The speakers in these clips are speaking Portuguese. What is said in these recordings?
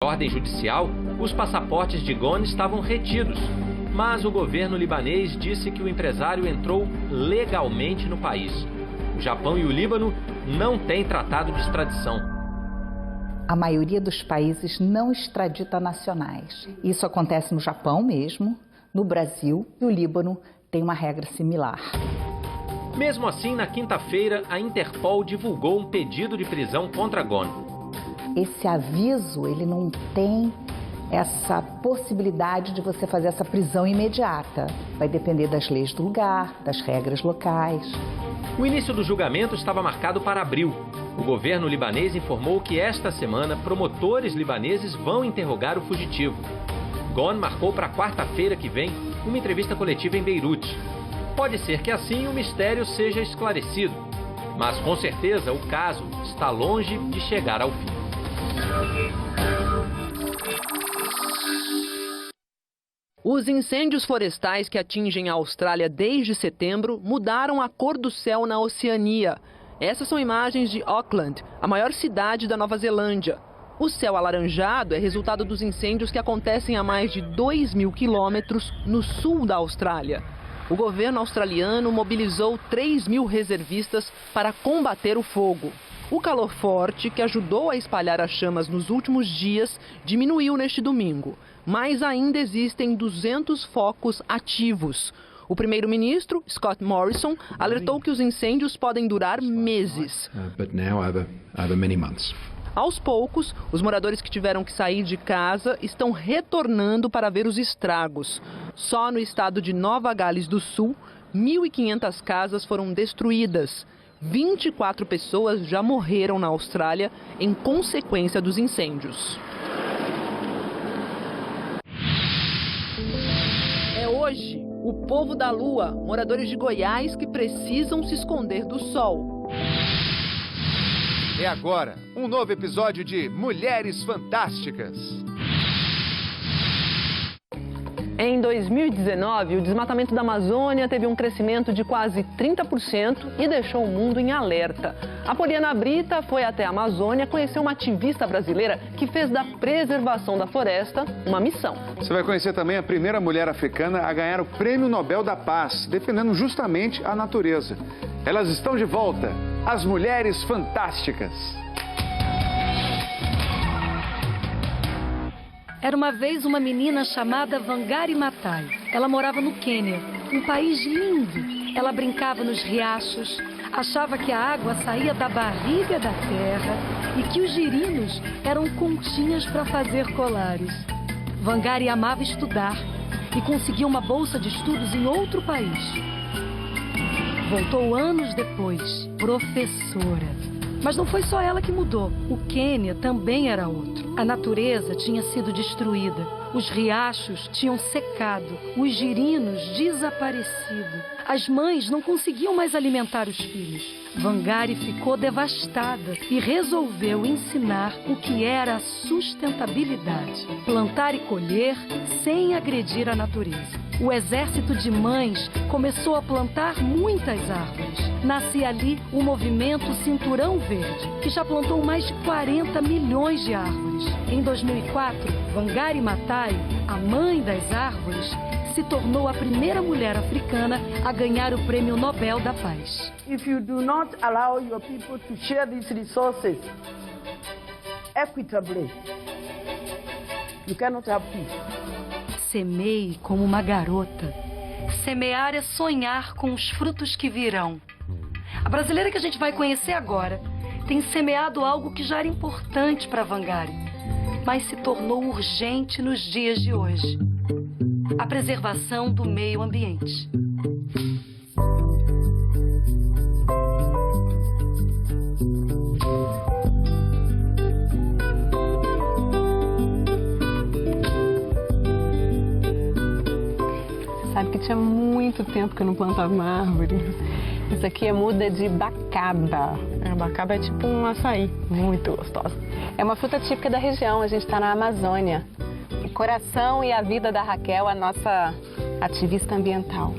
Por ordem judicial, os passaportes de Ghosn estavam retidos, mas o governo libanês disse que o empresário entrou legalmente no país. O Japão e o Líbano não têm tratado de extradição. A maioria dos países não extradita nacionais. Isso acontece no Japão mesmo, no Brasil, e o Líbano tem uma regra similar. Mesmo assim, na quinta-feira, a Interpol divulgou um pedido de prisão contra Ghosn. Esse aviso, ele não tem essa possibilidade de você fazer essa prisão imediata. Vai depender das leis do lugar, das regras locais. O início do julgamento estava marcado para abril. O governo libanês informou que esta semana promotores libaneses vão interrogar o fugitivo. Ghosn marcou para quarta-feira que vem uma entrevista coletiva em Beirute. Pode ser que assim o mistério seja esclarecido, mas com certeza o caso está longe de chegar ao fim. Os incêndios florestais que atingem a Austrália desde setembro mudaram a cor do céu na Oceania. Essas são imagens de Auckland, a maior cidade da Nova Zelândia. O céu alaranjado é resultado dos incêndios que acontecem a mais de 2.000 quilômetros no sul da Austrália. O governo australiano mobilizou 3.000 reservistas para combater o fogo. O calor forte, que ajudou a espalhar as chamas nos últimos dias, diminuiu neste domingo. Mas ainda existem 200 focos ativos. O primeiro-ministro, Scott Morrison, alertou que os incêndios podem durar meses. Aos poucos, os moradores que tiveram que sair de casa estão retornando para ver os estragos. Só no estado de Nova Gales do Sul, 1.500 casas foram destruídas. 24 pessoas já morreram na Austrália em consequência dos incêndios. É hoje, o povo da Lua, moradores de Goiás que precisam se esconder do sol. É agora, um novo episódio de Mulheres Fantásticas. Em 2019, o desmatamento da Amazônia teve um crescimento de quase 30% e deixou o mundo em alerta. A Poliana Brita foi até a Amazônia conhecer uma ativista brasileira que fez da preservação da floresta uma missão. Você vai conhecer também a primeira mulher africana a ganhar o Prêmio Nobel da Paz, defendendo justamente a natureza. Elas estão de volta, as Mulheres Fantásticas. Era uma vez uma menina chamada Wangari Maathai. Ela morava no Quênia, um país lindo. Ela brincava nos riachos, achava que a água saía da barriga da terra e que os girinos eram continhas para fazer colares. Wangari amava estudar e conseguiu uma bolsa de estudos em outro país. Voltou anos depois, professora. Mas não foi só ela que mudou. O Quênia também era outro. A natureza tinha sido destruída. Os riachos tinham secado. Os girinos desaparecido. As mães não conseguiam mais alimentar os filhos. Wangari ficou devastada e resolveu ensinar o que era a sustentabilidade. Plantar e colher sem agredir a natureza. O exército de mães começou a plantar muitas árvores. Nascia ali o movimento Cinturão Verde, que já plantou mais de 40 milhões de árvores. Em 2004, Wangari Maathai, a mãe das árvores, se tornou a primeira mulher africana a ganhar o Prêmio Nobel da Paz. If you do not allow your people to share these resources equitably, you cannot have peace. Semeie como uma garota. Semear é sonhar com os frutos que virão. A brasileira que a gente vai conhecer agora tem semeado algo que já era importante para Wangari, mas se tornou urgente nos dias de hoje: a preservação do meio ambiente. Sabe que tinha muito tempo que eu não plantava uma árvore. Isso aqui é muda de bacaba. A bacaba é tipo um açaí, muito gostosa. É uma fruta típica da região, a gente está na Amazônia. O coração e a vida da Raquel, a nossa ativista ambiental.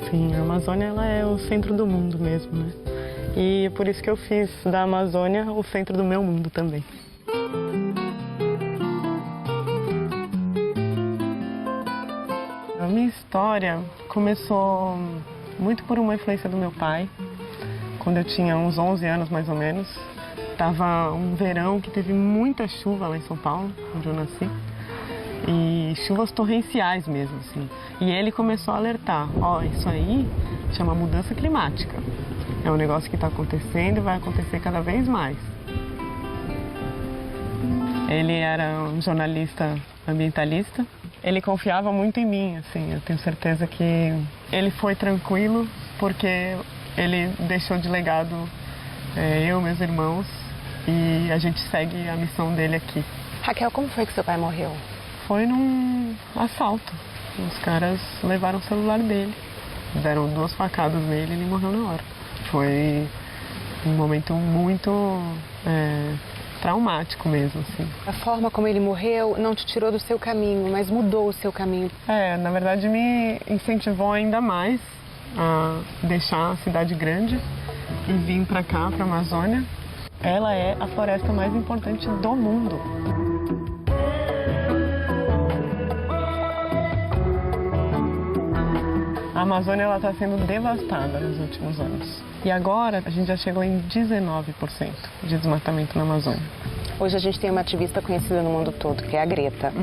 Sim, a Amazônia ela é o centro do mundo mesmo, né? E é por isso que eu fiz da Amazônia o centro do meu mundo também. história começou muito por uma influência do meu pai. Quando eu tinha uns 11 anos, mais ou menos, estava um verão que teve muita chuva lá em São Paulo, onde eu nasci. E chuvas torrenciais mesmo, assim. E ele começou a alertar, isso aí chama mudança climática. É um negócio que está acontecendo e vai acontecer cada vez mais. Ele era um jornalista ambientalista. Ele confiava muito em mim, assim. Eu tenho certeza que ele foi tranquilo porque ele deixou de legado eu, meus irmãos, e a gente segue a missão dele aqui. Raquel, como foi que seu pai morreu? Foi num assalto. Os caras levaram o celular dele, deram 2 facadas nele e ele morreu na hora. Foi um momento muito traumático mesmo, assim. A forma como ele morreu não te tirou do seu caminho, mas mudou o seu caminho. Na verdade me incentivou ainda mais a deixar a cidade grande e vir pra cá, pra Amazônia. Ela é a floresta mais importante do mundo. A Amazônia está sendo devastada nos últimos anos. E agora a gente já chegou em 19% de desmatamento na Amazônia. Hoje a gente tem uma ativista conhecida no mundo todo, que é a Greta.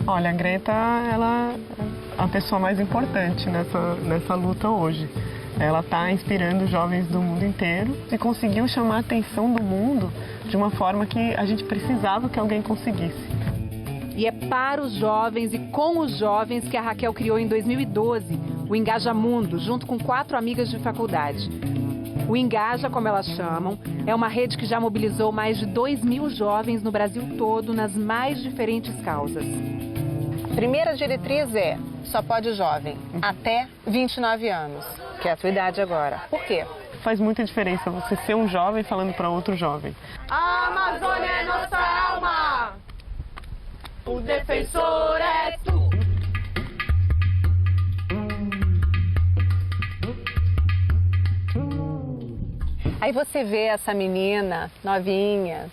Olha, a Greta, ela é a pessoa mais importante nessa luta hoje. Ela está inspirando jovens do mundo inteiro e conseguiu chamar a atenção do mundo de uma forma que a gente precisava que alguém conseguisse. E é para os jovens e com os jovens que a Raquel criou em 2012 o Engaja Mundo, junto com 4 amigas de faculdade. O Engaja, como elas chamam, é uma rede que já mobilizou mais de 2.000 jovens no Brasil todo nas mais diferentes causas. A primeira diretriz é: só pode jovem, até 29 anos, que é a tua idade agora. Por quê? Faz muita diferença você ser um jovem falando para outro jovem. A Amazônia é nossa alma! O defensor é tu! Aí você vê essa menina novinha,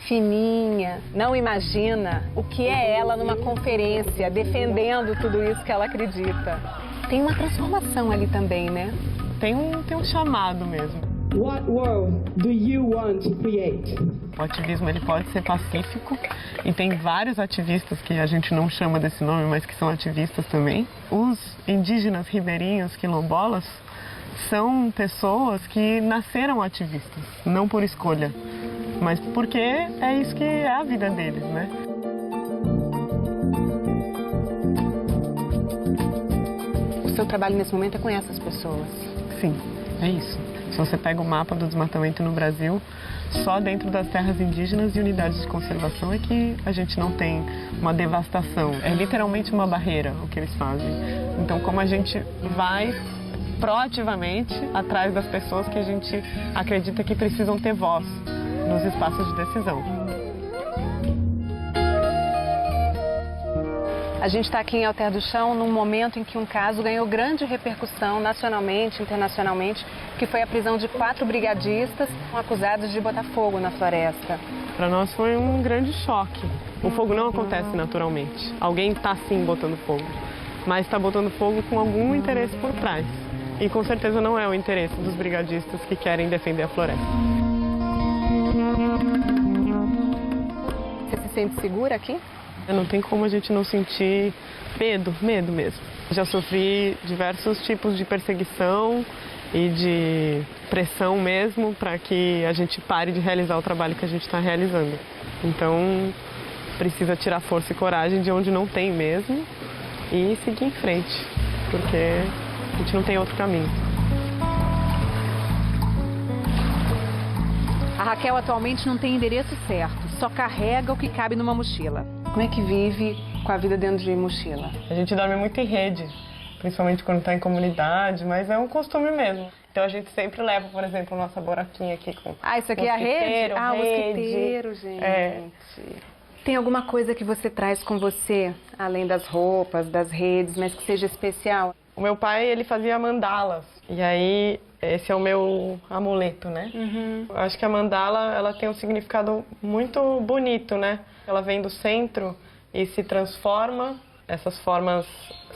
fininha, não imagina o que é ela numa conferência, defendendo tudo isso que ela acredita. Tem uma transformação ali também, né? Tem um chamado mesmo. What world do you want to create? O ativismo ele pode ser pacífico e tem vários ativistas que a gente não chama desse nome, mas que são ativistas também. Os indígenas ribeirinhos quilombolas são pessoas que nasceram ativistas, não por escolha, mas porque é isso que é a vida deles, né? O seu trabalho nesse momento é com essas pessoas? Sim, é isso. Se você pega o mapa do desmatamento no Brasil, só dentro das terras indígenas e unidades de conservação é que a gente não tem uma devastação. É literalmente uma barreira o que eles fazem. Então, como a gente vai proativamente atrás das pessoas que a gente acredita que precisam ter voz nos espaços de decisão. A gente está aqui em Alter do Chão num momento em que um caso ganhou grande repercussão nacionalmente, internacionalmente, que foi a prisão de 4 brigadistas acusados de botar fogo na floresta. Para nós foi um grande choque. O fogo não acontece naturalmente. Alguém está sim botando fogo, mas está botando fogo com algum interesse por trás. E com certeza não é o interesse dos brigadistas que querem defender a floresta. Você se sente segura aqui? Não tem como a gente não sentir medo mesmo. Já sofri diversos tipos de perseguição e de pressão mesmo para que a gente pare de realizar o trabalho que a gente está realizando. Então, precisa tirar força e coragem de onde não tem mesmo e seguir em frente, porque a gente não tem outro caminho. A Raquel atualmente não tem endereço certo, só carrega o que cabe numa mochila. Como é que vive com a vida dentro de mochila? A gente dorme muito em rede, principalmente quando está em comunidade, mas é um costume mesmo. Então a gente sempre leva, por exemplo, nossa buraquinha aqui com isso aqui é a rede? O mosquiteiro, gente. Tem alguma coisa que você traz com você, além das roupas, das redes, mas que seja especial? O meu pai, ele fazia mandalas, e aí esse é o meu amuleto, né? Eu acho que a mandala, ela tem um significado muito bonito, né? Ela vem do centro e se transforma essas formas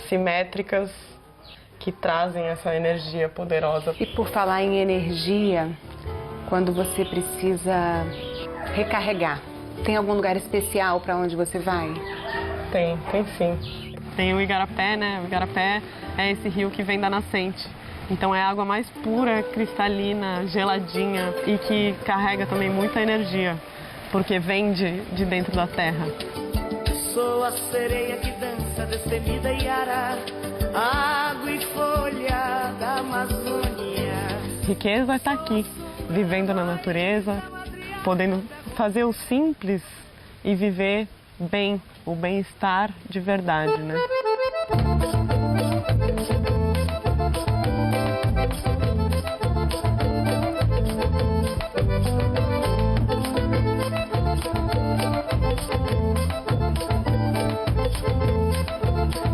simétricas que trazem essa energia poderosa. E por falar em energia, quando você precisa recarregar, tem algum lugar especial para onde você vai? Tem sim. Tem o Igarapé, né? O Igarapé é esse rio que vem da nascente. Então é a água mais pura, cristalina, geladinha e que carrega também muita energia, porque vem de dentro da terra. Sou a sereia que dança destemida e ará, água e folha da Amazônia. Riqueza está aqui, vivendo na natureza, podendo fazer o simples e viver bem, o bem-estar de verdade, né?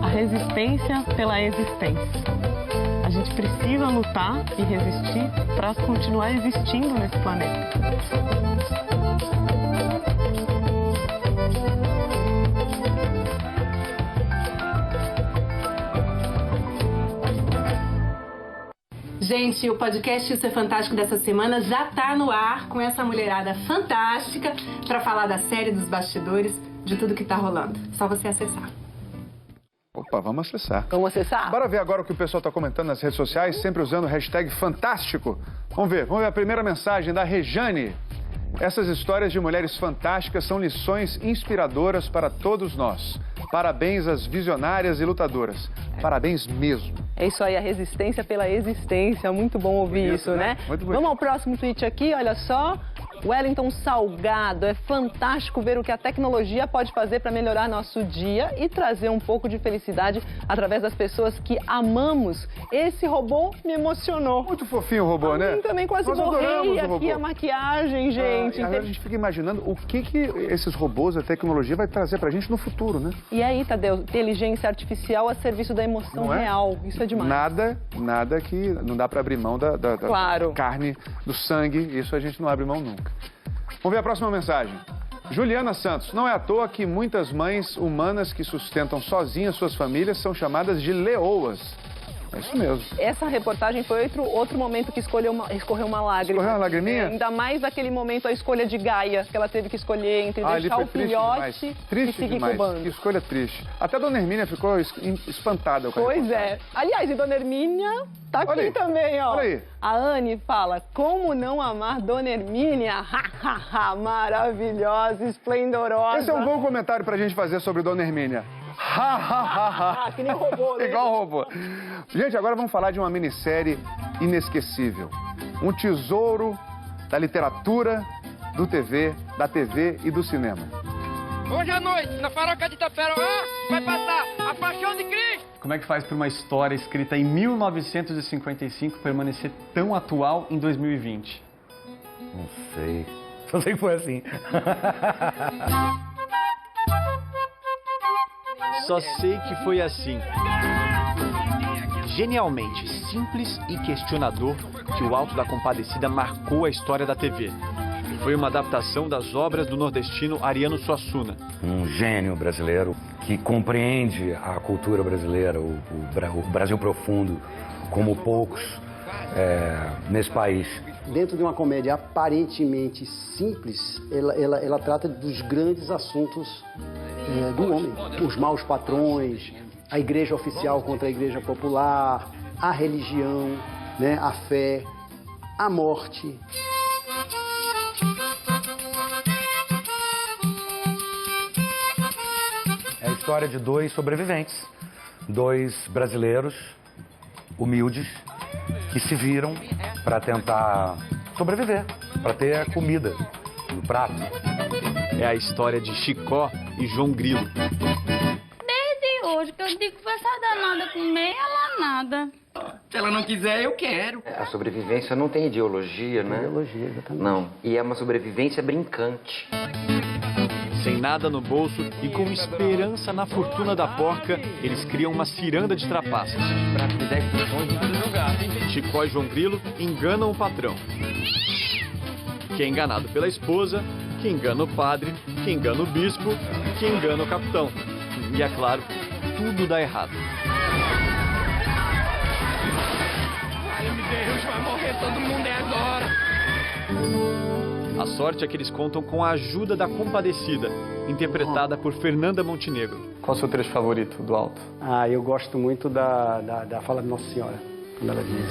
A resistência pela existência. A gente precisa lutar e resistir para continuar existindo nesse planeta. Gente, o podcast Isso é Fantástico dessa semana já tá no ar com essa mulherada fantástica para falar da série, dos bastidores, de tudo que tá rolando. Só você acessar. Opa, vamos acessar. Vamos acessar? Bora ver agora o que o pessoal está comentando nas redes sociais, sempre usando o hashtag Fantástico. Vamos ver a primeira mensagem da Rejane. Essas histórias de mulheres fantásticas são lições inspiradoras para todos nós. Parabéns às visionárias e lutadoras. Parabéns mesmo. É isso aí, a resistência pela existência. Muito bom ouvir isso, né? Muito bom. Vamos ao próximo tweet aqui, olha só. Wellington Salgado, é fantástico ver o que a tecnologia pode fazer para melhorar nosso dia e trazer um pouco de felicidade através das pessoas que amamos. Esse robô me emocionou. Muito fofinho o robô, né? Também quase Nós borrei adoramos o aqui robô. a maquiagem, gente. Agora a gente fica imaginando o que esses robôs, a tecnologia vai trazer pra gente no futuro, né? E aí, Tadeu, inteligência artificial a serviço da emoção real. Isso é demais. Nada que não dá pra abrir mão da Claro. carne, do sangue. Isso a gente não abre mão nunca. Vamos ver a próxima mensagem. Juliana Santos, não é à toa que muitas mães humanas que sustentam sozinhas suas famílias são chamadas de leoas. É isso mesmo. Essa reportagem foi outro momento que escorreu uma lágrima. Escorreu uma lagriminha? Ainda mais naquele momento a escolha de Gaia, que ela teve que escolher entre deixar o filhote e seguir com o bando. Que escolha triste. Até a Dona Hermínia ficou espantada com a Pois é. Aliás, e Dona Hermínia tá aqui aí. também, ó. Olha aí. A Anne fala, como não amar Dona Hermínia? Maravilhosa, esplendorosa. Esse é um bom comentário pra gente fazer sobre Dona Hermínia. Que nem robô, né? Igual robô. Gente, agora vamos falar de uma minissérie inesquecível. Um tesouro da literatura, da TV e do cinema. Hoje à noite, na paróquia de Itaperoá, vai passar a Paixão de Cristo. Como é que faz para uma história escrita em 1955 permanecer tão atual em 2020? Não sei. Só sei que foi assim. Só sei que foi assim. Genialmente simples e questionador, que o Alto da Compadecida marcou a história da TV. Foi uma adaptação das obras do nordestino Ariano Suassuna. Um gênio brasileiro que compreende a cultura brasileira, o Brasil profundo, como poucos nesse país. Dentro de uma comédia aparentemente simples, ela trata dos grandes assuntos do homem. Os maus patrões, a igreja oficial contra a igreja popular, a religião, né, a fé, a morte. É a história de dois sobreviventes, dois brasileiros humildes que se viram para tentar sobreviver, para ter comida no prato. É a história de Chicó e João Grilo. Desde hoje que eu digo que vai essa danada comer, ela nada. Se ela não quiser, eu quero. A sobrevivência não tem ideologia, né? Ideologia, exatamente. Não. E é uma sobrevivência brincante. Sem nada no bolso e com esperança na fortuna da porca, eles criam uma ciranda de trapaças. Chicó e João Grilo enganam o patrão, que é enganado pela esposa, que engana o padre, que engana o bispo, que engana o capitão. E, é claro, tudo dá errado. Ai, meu Deus, vai morrer todo mundo agora. A sorte é que eles contam com a ajuda da Compadecida, interpretada por Fernanda Montenegro. Qual é o seu trecho favorito do Alto? Eu gosto muito da fala de Nossa Senhora, quando ela diz...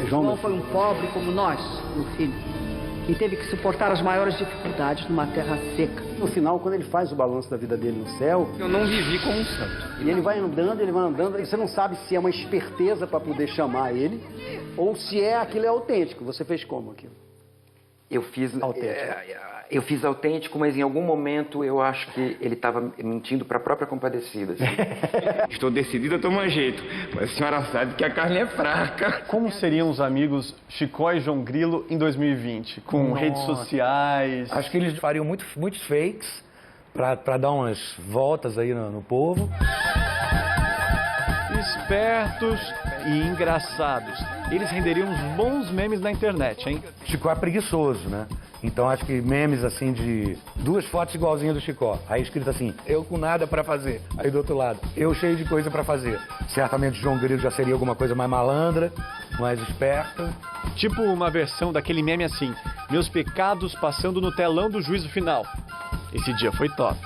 João foi um pobre como nós, meu filho, e teve que suportar as maiores dificuldades numa terra seca. No final, quando ele faz o balanço da vida dele no céu... Eu não vivi como um santo. E ele vai andando, e você não sabe se é uma esperteza para poder chamar ele, ou se aquilo é autêntico. Você fez como aquilo? Eu fiz autêntico, mas em algum momento eu acho que ele estava mentindo para a própria Compadecida. Assim. Estou decidido a tomar jeito, mas a senhora sabe que a carne é fraca. Como seriam os amigos Chicó e João Grilo em 2020? Com redes sociais? Acho que eles fariam muitos fakes para dar umas voltas aí no povo. Espertos e engraçados. Eles renderiam uns bons memes na internet, hein? Chicó é preguiçoso, né? Então acho que memes assim de 2 fotos igualzinhas do Chicó. Aí escrito assim, eu com nada pra fazer. Aí do outro lado, eu cheio de coisa pra fazer. Certamente João Grilo já seria alguma coisa mais malandra, mais esperta. Tipo uma versão daquele meme assim, meus pecados passando no telão do juízo final. Esse dia foi top.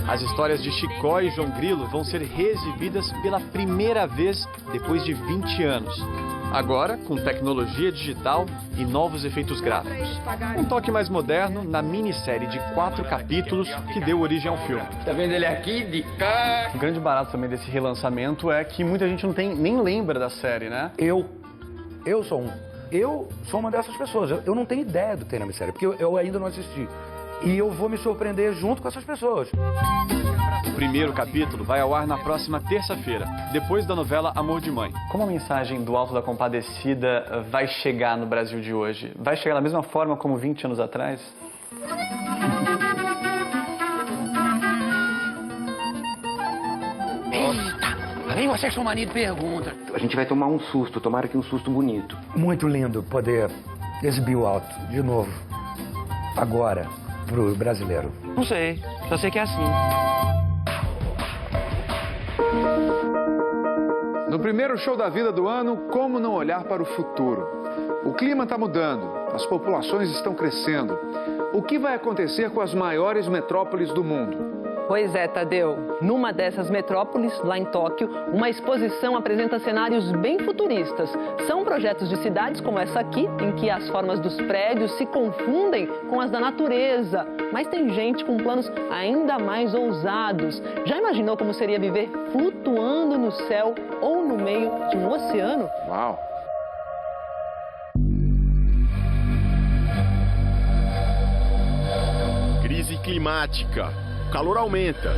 As histórias de Chicó e João Grilo vão ser reexibidas pela primeira vez depois de 20 anos. Agora, com tecnologia digital e novos efeitos gráficos. Um toque mais moderno na minissérie de 4 capítulos que deu origem ao filme. Tá vendo ele aqui, de cá? O grande barato também desse relançamento é que muita gente nem lembra da série, né? Eu sou uma dessas pessoas. Eu não tenho ideia do que tem na minissérie, porque eu ainda não assisti. E eu vou me surpreender junto com essas pessoas. O primeiro capítulo vai ao ar na próxima terça-feira, depois da novela Amor de Mãe. Como a mensagem do Alto da Compadecida vai chegar no Brasil de hoje? Vai chegar da mesma forma como 20 anos atrás? Eita, nem você, seu marido, pergunta. A gente vai tomar um susto, tomara que um susto bonito. Muito lindo poder exibir o Alto de novo, agora, pro brasileiro. Não sei, só sei que é assim. No primeiro show da vida do ano, como não olhar para o futuro? O clima está mudando, as populações estão crescendo. O que vai acontecer com as maiores metrópoles do mundo? Pois é, Tadeu. Numa dessas metrópoles, lá em Tóquio, uma exposição apresenta cenários bem futuristas. São projetos de cidades como essa aqui, em que as formas dos prédios se confundem com as da natureza. Mas tem gente com planos ainda mais ousados. Já imaginou como seria viver flutuando no céu ou no meio de um oceano? Uau! Crise climática. O calor aumenta.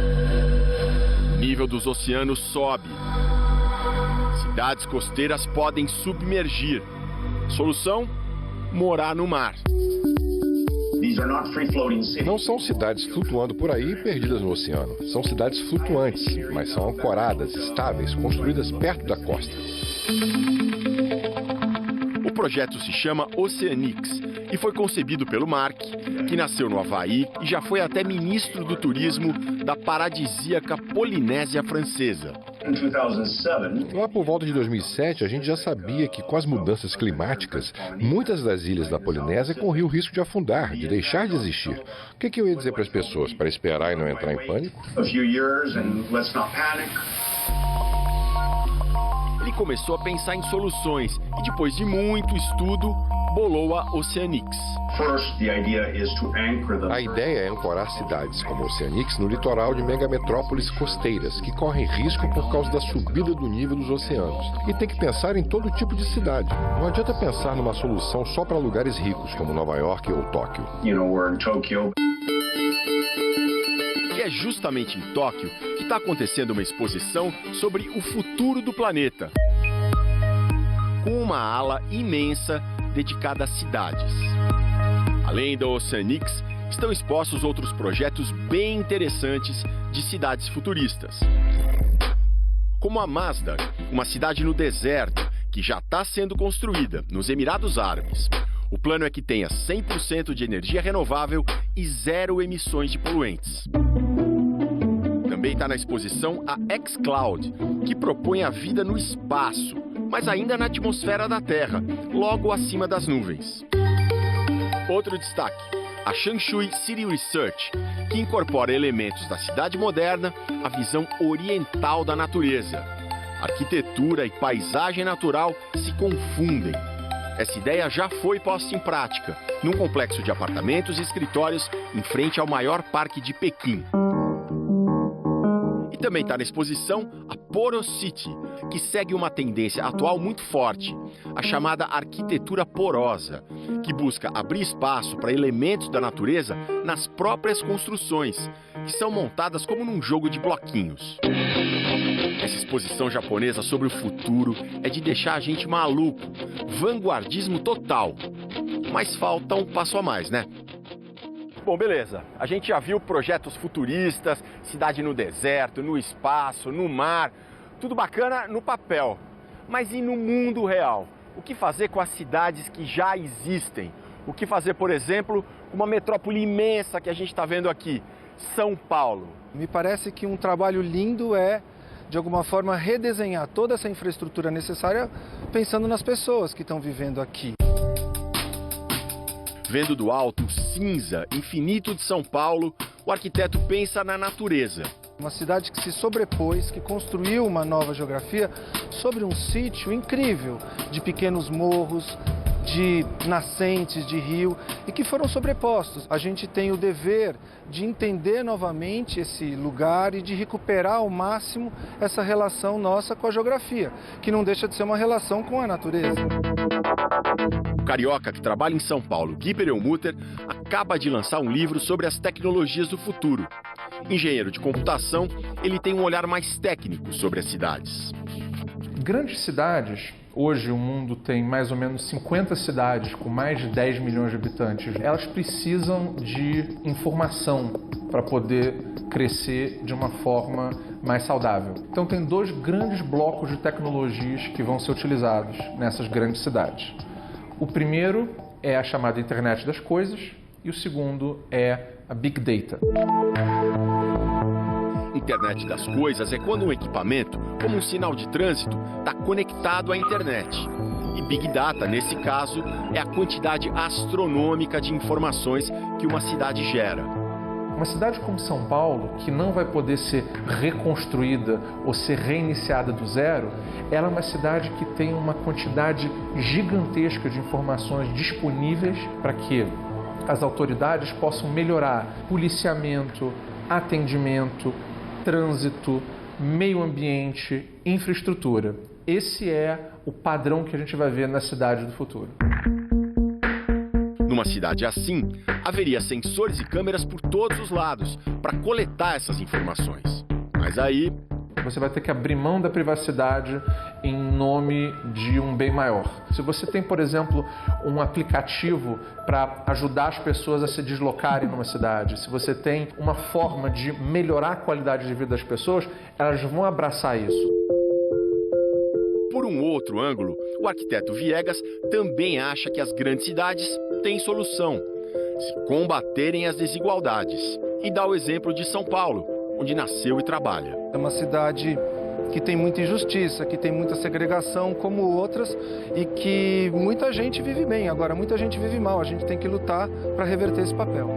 O nível dos oceanos sobe. Cidades costeiras podem submergir. Solução? Morar no mar. Não são cidades flutuando por aí perdidas no oceano. São cidades flutuantes, mas são ancoradas, estáveis, construídas perto da costa. O projeto se chama Oceanics e foi concebido pelo Mark, que nasceu no Havaí e já foi até ministro do turismo da paradisíaca Polinésia Francesa. Lá por volta de 2007, a gente já sabia que com as mudanças climáticas, muitas das ilhas da Polinésia corriam o risco de afundar, de deixar de existir. O que eu ia dizer para as pessoas? Para esperar e não entrar em pânico? Ele começou a pensar em soluções e, depois de muito estudo, bolou a Oceanics. A ideia é ancorar cidades como Oceanics no litoral de megametrópoles costeiras, que correm risco por causa da subida do nível dos oceanos. E tem que pensar em todo tipo de cidade. Não adianta pensar numa solução só para lugares ricos, como Nova York ou Tóquio. E é justamente em Tóquio que está acontecendo uma exposição sobre o futuro do planeta, com uma ala imensa dedicada a cidades. Além da Oceanics, estão expostos outros projetos bem interessantes de cidades futuristas, como a Masdar, uma cidade no deserto que já está sendo construída nos Emirados Árabes. O plano é que tenha 100% de energia renovável e 0 emissões de poluentes. também está na exposição a xCloud, que propõe a vida no espaço, mas ainda na atmosfera da Terra, logo acima das nuvens. Outro destaque, a Changshui City Research, que incorpora elementos da cidade moderna à visão oriental da natureza. Arquitetura e paisagem natural se confundem. Essa ideia já foi posta em prática, num complexo de apartamentos e escritórios em frente ao maior parque de Pequim. E também está na exposição a Porosity, que segue uma tendência atual muito forte, a chamada arquitetura porosa, que busca abrir espaço para elementos da natureza nas próprias construções, que são montadas como num jogo de bloquinhos. Essa exposição japonesa sobre o futuro é de deixar a gente maluco, vanguardismo total. Mas falta um passo a mais, né? Bom, beleza. A gente já viu projetos futuristas, cidade no deserto, no espaço, no mar. Tudo bacana no papel. Mas e no mundo real? O que fazer com as cidades que já existem? O que fazer, por exemplo, com uma metrópole imensa que a gente está vendo aqui, São Paulo? Me parece que um trabalho lindo é, de alguma forma, redesenhar toda essa infraestrutura necessária pensando nas pessoas que estão vivendo aqui. Vendo do alto o cinza infinito de São Paulo, o arquiteto pensa na natureza. Uma cidade que se sobrepôs, que construiu uma nova geografia sobre um sítio incrível, de pequenos morros, de nascentes de rio e que foram sobrepostos. A gente tem o dever de entender novamente esse lugar e de recuperar ao máximo essa relação nossa com a geografia, que não deixa de ser uma relação com a natureza. O carioca que trabalha em São Paulo, Gui Perelmutter, acaba de lançar um livro sobre as tecnologias do futuro. Engenheiro de computação, ele tem um olhar mais técnico sobre as cidades. Grandes cidades, hoje o mundo tem mais ou menos 50 cidades com mais de 10 milhões de habitantes. Elas precisam de informação para poder crescer de uma forma mais saudável. Então tem dois grandes blocos de tecnologias que vão ser utilizados nessas grandes cidades. O primeiro é a chamada Internet das Coisas e o segundo é a Big Data. Internet das coisas é quando um equipamento, como um sinal de trânsito, está conectado à internet. E Big Data, nesse caso, é a quantidade astronômica de informações que uma cidade gera. Uma cidade como São Paulo, que não vai poder ser reconstruída ou ser reiniciada do zero, ela é uma cidade que tem uma quantidade gigantesca de informações disponíveis para que as autoridades possam melhorar policiamento, atendimento, trânsito, meio ambiente, infraestrutura. Esse é o padrão que a gente vai ver na cidade do futuro. Numa cidade assim, haveria sensores e câmeras por todos os lados para coletar essas informações. Mas aí você vai ter que abrir mão da privacidade em nome de um bem maior. Se você tem, por exemplo, um aplicativo para ajudar as pessoas a se deslocarem numa cidade, se você tem uma forma de melhorar a qualidade de vida das pessoas, elas vão abraçar isso. Por um outro ângulo, o arquiteto Viegas também acha que as grandes cidades têm solução, se combaterem as desigualdades. E dá o exemplo de São Paulo, onde nasceu e trabalha. É uma cidade que tem muita injustiça, que tem muita segregação, como outras, e que muita gente vive bem, agora muita gente vive mal. A gente tem que lutar para reverter esse papel.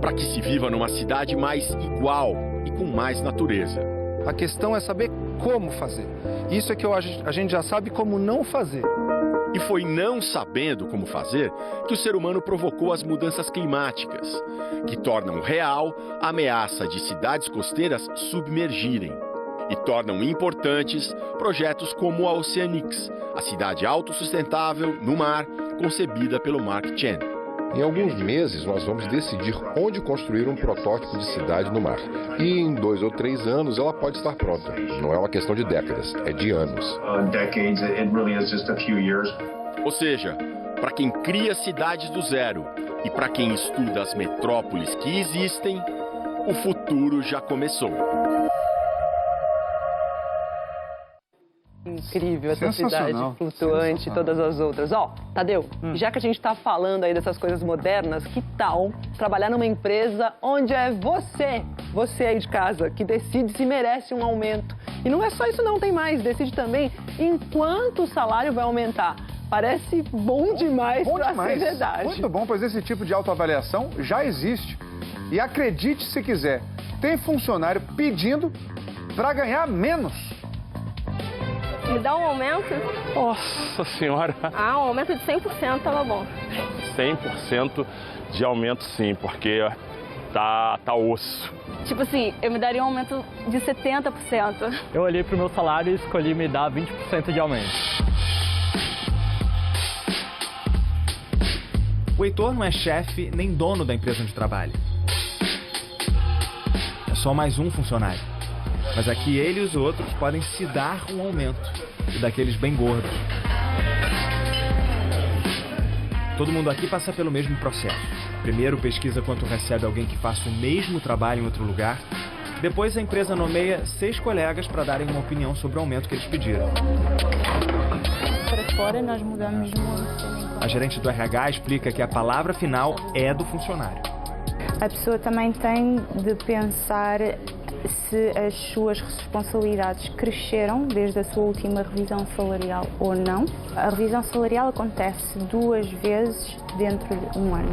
Para que se viva numa cidade mais igual e com mais natureza. A questão é saber como fazer. Isso é que a gente já sabe como não fazer. E foi não sabendo como fazer que o ser humano provocou as mudanças climáticas, que tornam real a ameaça de cidades costeiras submergirem e tornam importantes projetos como a Oceanics, a cidade autossustentável no mar, concebida pelo Mark Chen. Em alguns meses, nós vamos decidir onde construir um protótipo de cidade no mar. E em 2 ou 3 anos, ela pode estar pronta. Não é uma questão de décadas, é de anos. Ou seja, para quem cria cidades do zero e para quem estuda as metrópoles que existem, o futuro já começou. Incrível essa cidade flutuante e todas as outras. Ó, Tadeu, já que a gente está falando aí dessas coisas modernas, que tal trabalhar numa empresa onde é você você aí de casa, que decide se merece um aumento. E não é só isso não, tem mais. Decide também em quanto o salário vai aumentar. Parece bom demais para ser verdade. Muito bom, pois esse tipo de autoavaliação já existe. E acredite se quiser, tem funcionário pedindo para ganhar menos. Me dá um aumento? Nossa senhora! Ah, um aumento de 100% tava bom. 100% de aumento sim, porque tá osso. Tipo assim, eu me daria um aumento de 70%. Eu olhei pro meu salário e escolhi me dar 20% de aumento. O Heitor não é chefe nem dono da empresa onde trabalha. É só mais um funcionário. Mas aqui ele e os outros podem se dar um aumento, e daqueles bem gordos. Todo mundo aqui passa pelo mesmo processo. Primeiro pesquisa quanto recebe alguém que faça o mesmo trabalho em outro lugar. Depois a empresa nomeia 6 colegas para darem uma opinião sobre o aumento que eles pediram. Para fora nós mudamos muito. A gerente do RH explica que a palavra final é do funcionário. A pessoa também tem de pensar se as suas responsabilidades cresceram desde a sua última revisão salarial ou não. A revisão salarial acontece 2 vezes dentro de um ano.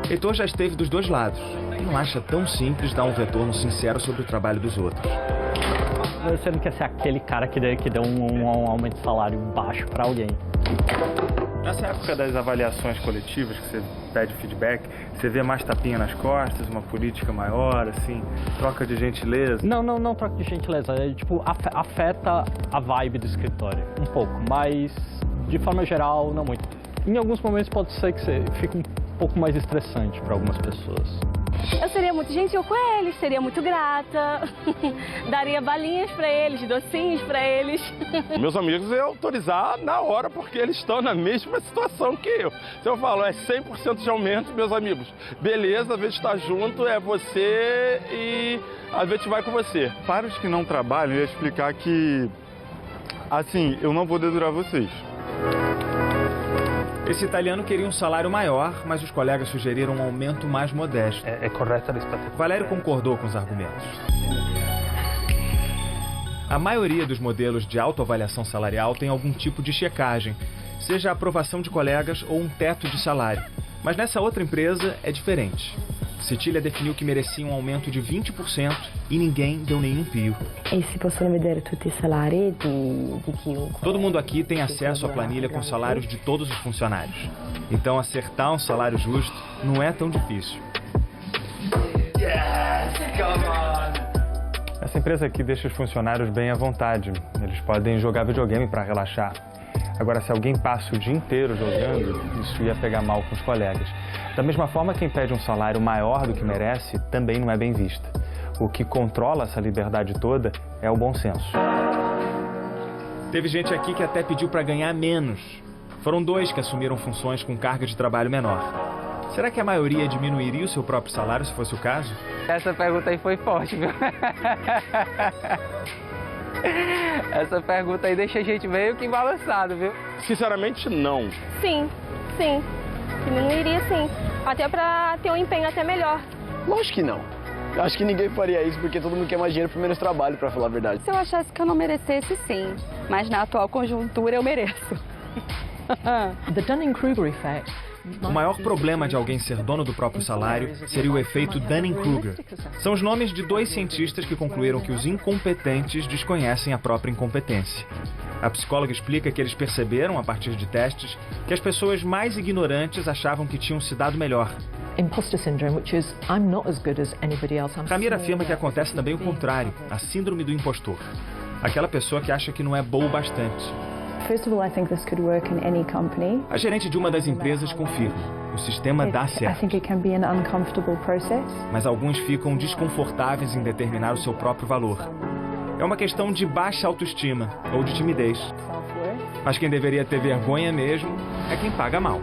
Heitor já esteve dos dois lados e não acha tão simples dar um retorno sincero sobre o trabalho dos outros. Você não quer ser aquele cara que deu um aumento de salário baixo para alguém. Nessa época das avaliações coletivas, que você pede feedback, você vê mais tapinha nas costas, uma política maior, assim, troca de gentileza? Não troca de gentileza. É, tipo, afeta a vibe do escritório um pouco, mas de forma geral, não muito. Em alguns momentos pode ser que você fique um pouco mais estressante para algumas pessoas. Eu seria muito gentil com eles, seria muito grata, daria balinhas para eles, docinhos para eles. Meus amigos eu ia autorizar na hora, porque eles estão na mesma situação que eu. Se eu falo, é 100% de aumento, meus amigos, beleza, a gente está junto, é você e a gente vai com você. Para os que não trabalham, eu ia explicar que, assim, eu não vou dedurar vocês. Esse italiano queria um salário maior, mas os colegas sugeriram um aumento mais modesto. É correto a expectativa. Valério concordou com os argumentos. A maioria dos modelos de autoavaliação salarial tem algum tipo de checagem, seja a aprovação de colegas ou um teto de salário. Mas nessa outra empresa é diferente. Cecília definiu que merecia um aumento de 20% e ninguém deu nenhum pio. E se possono vedere tutti i salari di chiunque. Todo mundo aqui tem acesso à planilha com salários de todos os funcionários. Então acertar um salário justo não é tão difícil. Yes, come on! Essa empresa aqui deixa os funcionários bem à vontade. Eles podem jogar videogame para relaxar. Agora, se alguém passa o dia inteiro jogando, isso ia pegar mal com os colegas. Da mesma forma, quem pede um salário maior do que merece também não é bem vista. O que controla essa liberdade toda é o bom senso. Teve gente aqui que até pediu para ganhar menos. Foram 2 que assumiram funções com carga de trabalho menor. Será que a maioria diminuiria o seu próprio salário se fosse o caso? Essa pergunta aí foi forte, viu? Essa pergunta aí deixa a gente meio que balançado, viu? Sinceramente, não. Sim. Diminuiria sim. Até pra ter um empenho até melhor. Lógico que não. Eu acho que ninguém faria isso porque todo mundo quer mais dinheiro por menos trabalho, pra falar a verdade. Se eu achasse que eu não merecesse, sim. Mas na atual conjuntura eu mereço. The Dunning-Kruger effect. O maior problema de alguém ser dono do próprio salário seria o efeito Dunning-Kruger. São os nomes de 2 cientistas que concluíram que os incompetentes desconhecem a própria incompetência. A psicóloga explica que eles perceberam, a partir de testes, que as pessoas mais ignorantes achavam que tinham se dado melhor. Tamir afirma que acontece também o contrário, a síndrome do impostor. Aquela pessoa que acha que não é boa o bastante. A gerente de uma das empresas confirma: o sistema dá certo. Mas alguns ficam desconfortáveis em determinar o seu próprio valor. É uma questão de baixa autoestima ou de timidez. Mas quem deveria ter vergonha mesmo é quem paga mal.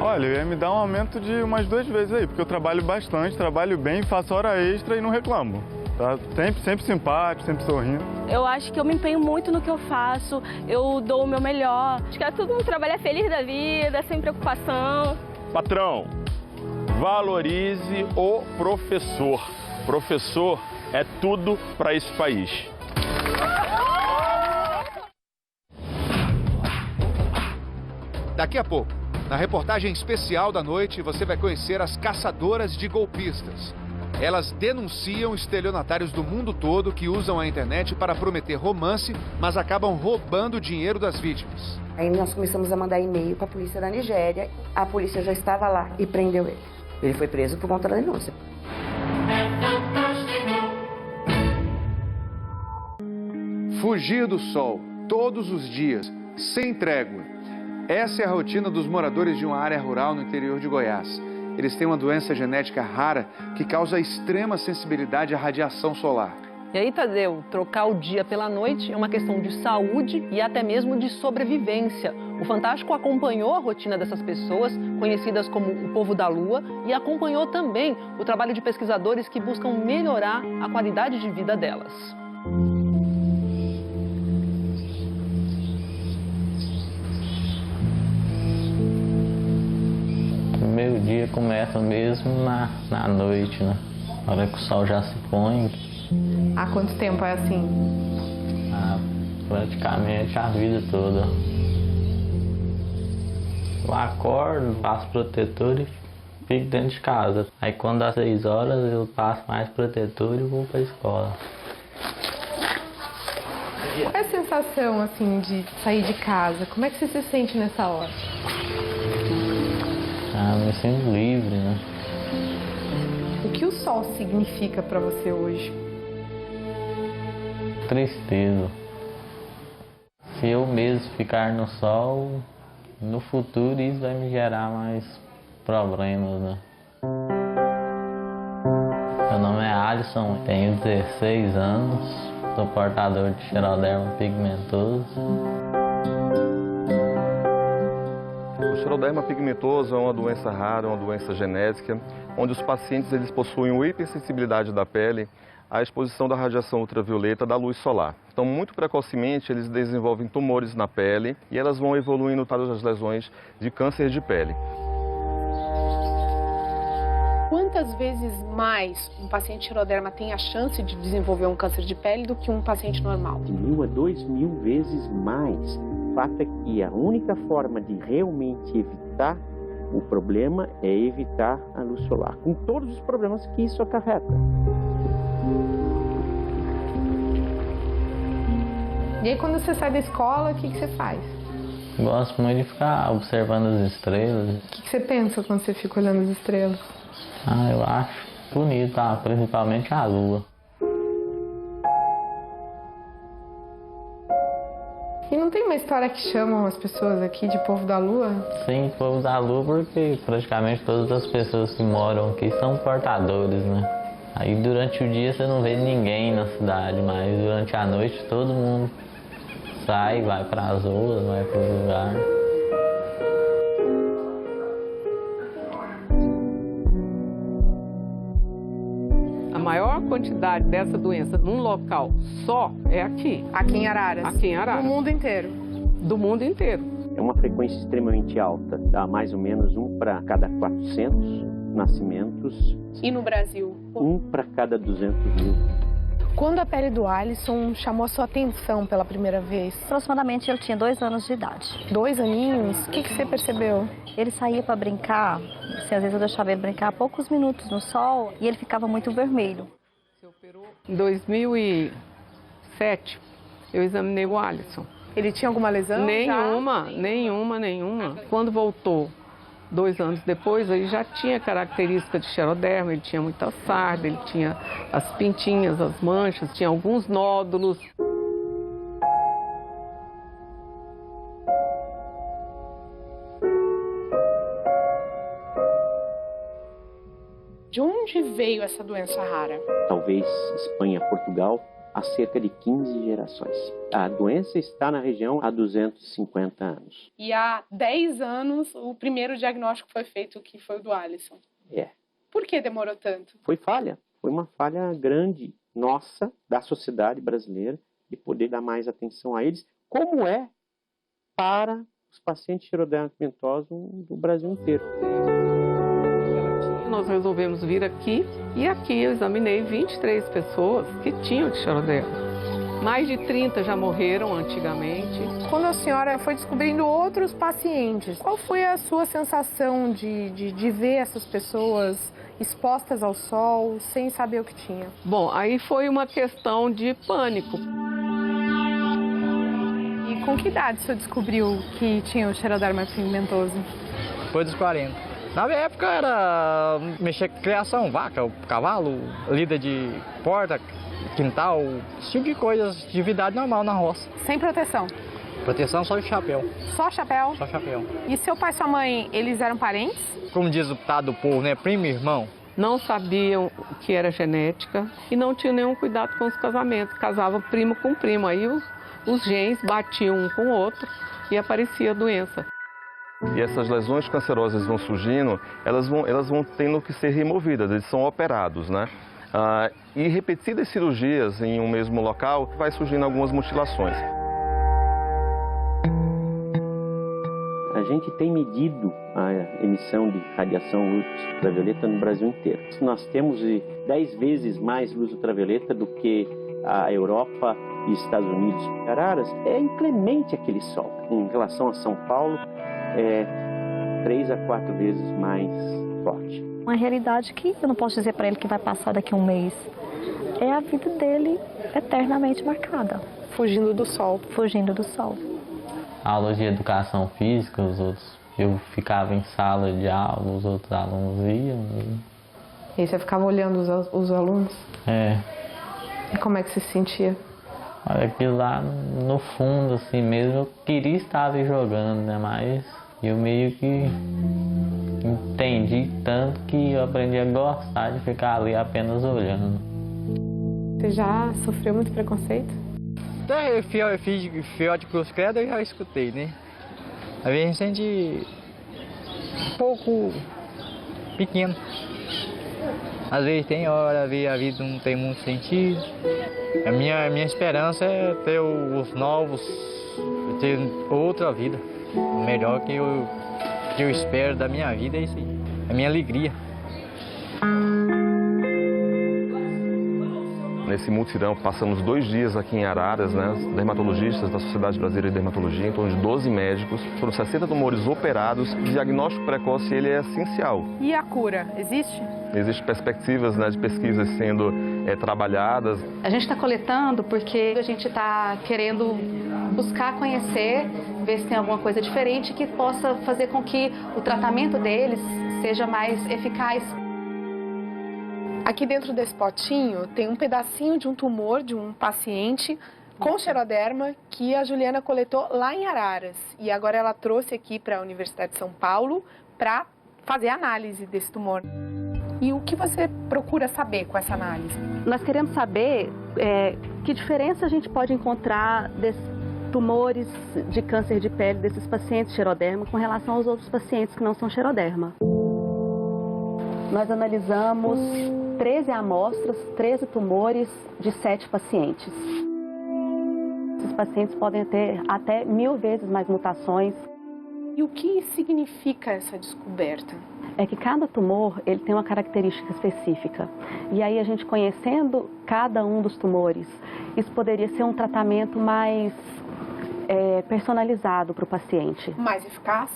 Olha, eu ia me dar um aumento de umas 2 vezes aí, porque eu trabalho bastante, trabalho bem, faço hora extra e não reclamo. Tá? Sempre simpático, sempre sorrindo. Eu acho que eu me empenho muito no que eu faço, eu dou o meu melhor. Acho que todo mundo trabalha feliz da vida, sem preocupação. Patrão, Valorize o professor. Professor é tudo para esse país. Daqui a pouco, na reportagem especial da noite, você vai conhecer as caçadoras de golpistas. Elas denunciam estelionatários do mundo todo que usam a internet para prometer romance, mas acabam roubando o dinheiro das vítimas. Aí nós começamos a mandar e-mail para a polícia da Nigéria. A polícia já estava lá e prendeu ele. Ele foi preso por conta da denúncia. Fugir do sol, todos os dias, sem trégua. Essa é a rotina dos moradores de uma área rural no interior de Goiás. Eles têm uma doença genética rara que causa extrema sensibilidade à radiação solar. E aí, Tadeu, trocar o dia pela noite é uma questão de saúde e até mesmo de sobrevivência. O Fantástico acompanhou a rotina dessas pessoas, conhecidas como o povo da lua, e acompanhou também o trabalho de pesquisadores que buscam melhorar a qualidade de vida delas. Meu dia começa mesmo na noite, né? Na hora que o sol já se põe. Há quanto tempo é assim? Praticamente a vida toda. Eu acordo, passo protetor e fico dentro de casa. Aí quando dá 6 horas eu passo mais protetor e vou para a escola. Qual é a sensação assim de sair de casa? Como é que você se sente nessa hora? Me sinto livre, né? O que o sol significa para você hoje? Tristeza. Se eu mesmo ficar no sol, no futuro isso vai me gerar mais problemas, né? Meu nome é Alisson, tenho 16 anos, sou portador de xeroderma pigmentoso. O xeroderma pigmentoso é uma doença rara, uma doença genética, onde os pacientes eles possuem uma hipersensibilidade da pele à exposição da radiação ultravioleta da luz solar. Então, muito precocemente, eles desenvolvem tumores na pele e elas vão evoluindo para as lesões de câncer de pele. Quantas vezes mais um paciente xeroderma tem a chance de desenvolver um câncer de pele do que um paciente normal? De 1.000 a 2.000 vezes mais. O fato é que a única forma de realmente evitar o problema é evitar a luz solar, com todos os problemas que isso acarreta. E aí, quando você sai da escola, o que você faz? Gosto muito de ficar observando as estrelas. O que você pensa quando você fica olhando as estrelas? Eu acho bonito, principalmente a lua. E não tem uma história que chamam as pessoas aqui de povo da lua? Sim, povo da lua, porque praticamente todas as pessoas que moram aqui são portadores, né? Aí durante o dia você não vê ninguém na cidade, mas durante a noite todo mundo sai, vai para as ruas, vai para o lugar. A maior quantidade dessa doença num local só é aqui. Aqui em Araras? Aqui em Araras. Do mundo inteiro? Do mundo inteiro. É uma frequência extremamente alta, dá mais ou menos 1 para cada 400 nascimentos. E no Brasil? 1 para cada 200.000. Quando a pele do Alisson chamou a sua atenção pela primeira vez? Aproximadamente ele tinha 2 anos de idade. 2 aninhos? O que você percebeu? Ele saía para brincar, assim, às vezes eu deixava ele brincar poucos minutos no sol e ele ficava muito vermelho. Em 2007, eu examinei o Alisson. Ele tinha alguma lesão? Nenhuma. Quando voltou 2 anos depois, ele já tinha característica de xeroderma, ele tinha muita sarda, ele tinha as pintinhas, as manchas, tinha alguns nódulos. De onde veio essa doença rara? Talvez Espanha, Portugal, há cerca de 15 gerações. A doença está na região há 250 anos. E há 10 anos, o primeiro diagnóstico foi feito, que foi o do Alisson. É. Por que demorou tanto? Foi falha. Foi uma falha grande, nossa, da sociedade brasileira, de poder dar mais atenção a eles, como é para os pacientes xeroderma pigmentosos do Brasil inteiro. Nós resolvemos vir aqui e aqui eu examinei 23 pessoas que tinham xeroderma. Mais de 30 já morreram antigamente. Quando a senhora foi descobrindo outros pacientes, qual foi a sua sensação de ver essas pessoas expostas ao sol, sem saber o que tinha? Bom, aí foi uma questão de pânico. E com que idade o senhor descobriu que tinha o xeroderma pigmentoso? Depois dos 40. Na minha época era mexer com criação, vaca, cavalo, lida de porta, quintal, esse tipo de coisas de atividade normal na roça. Sem proteção? Proteção só de chapéu. Só chapéu? Só chapéu. E seu pai e sua mãe, eles eram parentes? Como diz o ditado do povo, né? Primo e irmão. Não sabiam o que era genética e não tinham nenhum cuidado com os casamentos. Casava primo com primo, aí os genes batiam um com o outro e aparecia a doença. E essas lesões cancerosas vão surgindo, elas vão tendo que ser removidas, eles são operados, né? E repetidas cirurgias em um mesmo local, vai surgindo algumas mutilações. A gente tem medido a emissão de radiação luz ultravioleta no Brasil inteiro. Nós temos 10 vezes mais luz ultravioleta do que a Europa e Estados Unidos. Araras é inclemente aquele sol. Em relação a São Paulo, é 3 a 4 vezes mais forte. Uma realidade que eu não posso dizer para ele que vai passar daqui a um mês. É a vida dele eternamente marcada. Fugindo do sol. Fugindo do sol. Aulas de educação física, eu ficava em sala de aula, os outros alunos iam. E aí você ficava olhando os alunos? É. E como é que você se sentia? Olha, aquilo lá no fundo, assim mesmo, eu queria estar ali jogando, né? Mas eu meio que entendi tanto que eu aprendi a gostar de ficar ali apenas olhando. Você já sofreu muito preconceito? Até fiel de cruz credo eu já escutei, né? Às vezes a gente sente um pouco pequeno. Às vezes tem hora, às vezes a vida não tem muito sentido. A minha esperança é ter os novos, ter outra vida. O melhor que eu espero da minha vida é isso aí, a minha alegria. Nesse mutirão, passamos 2 dias aqui em Araras, né? Os dermatologistas da Sociedade Brasileira de Dermatologia, em torno de 12 médicos, foram 60 tumores operados. O diagnóstico precoce ele é essencial. E a cura, existe? Existem perspectivas, né, de pesquisas sendo trabalhadas. A gente está coletando porque a gente está querendo buscar conhecer, ver se tem alguma coisa diferente que possa fazer com que o tratamento deles seja mais eficaz. Aqui dentro desse potinho tem um pedacinho de um tumor de um paciente com xeroderma que a Juliana coletou lá em Araras. E agora ela trouxe aqui para a Universidade de São Paulo para fazer análise desse tumor. E o que você procura saber com essa análise? Nós queremos saber que diferença a gente pode encontrar desses tumores de câncer de pele desses pacientes xeroderma com relação aos outros pacientes que não são xeroderma. Nós analisamos 13 amostras, 13 tumores de 7 pacientes. Esses pacientes podem ter até 1000 vezes mais mutações. E o que significa essa descoberta? É que cada tumor ele tem uma característica específica. E aí a gente conhecendo cada um dos tumores, isso poderia ser um tratamento mais personalizado para o paciente. Mais eficaz?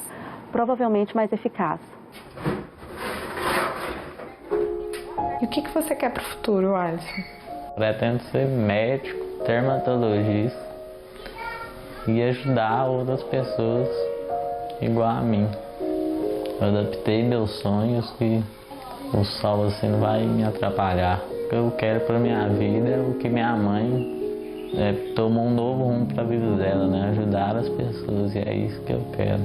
Provavelmente mais eficaz. E o que você quer para o futuro, Alisson? Pretendo ser médico, dermatologista e ajudar outras pessoas igual a mim. Eu adaptei meus sonhos que o sol assim não vai me atrapalhar. O que eu quero para minha vida é o que minha mãe tomou um novo rumo para a vida dela, né? Ajudar as pessoas, e é isso que eu quero.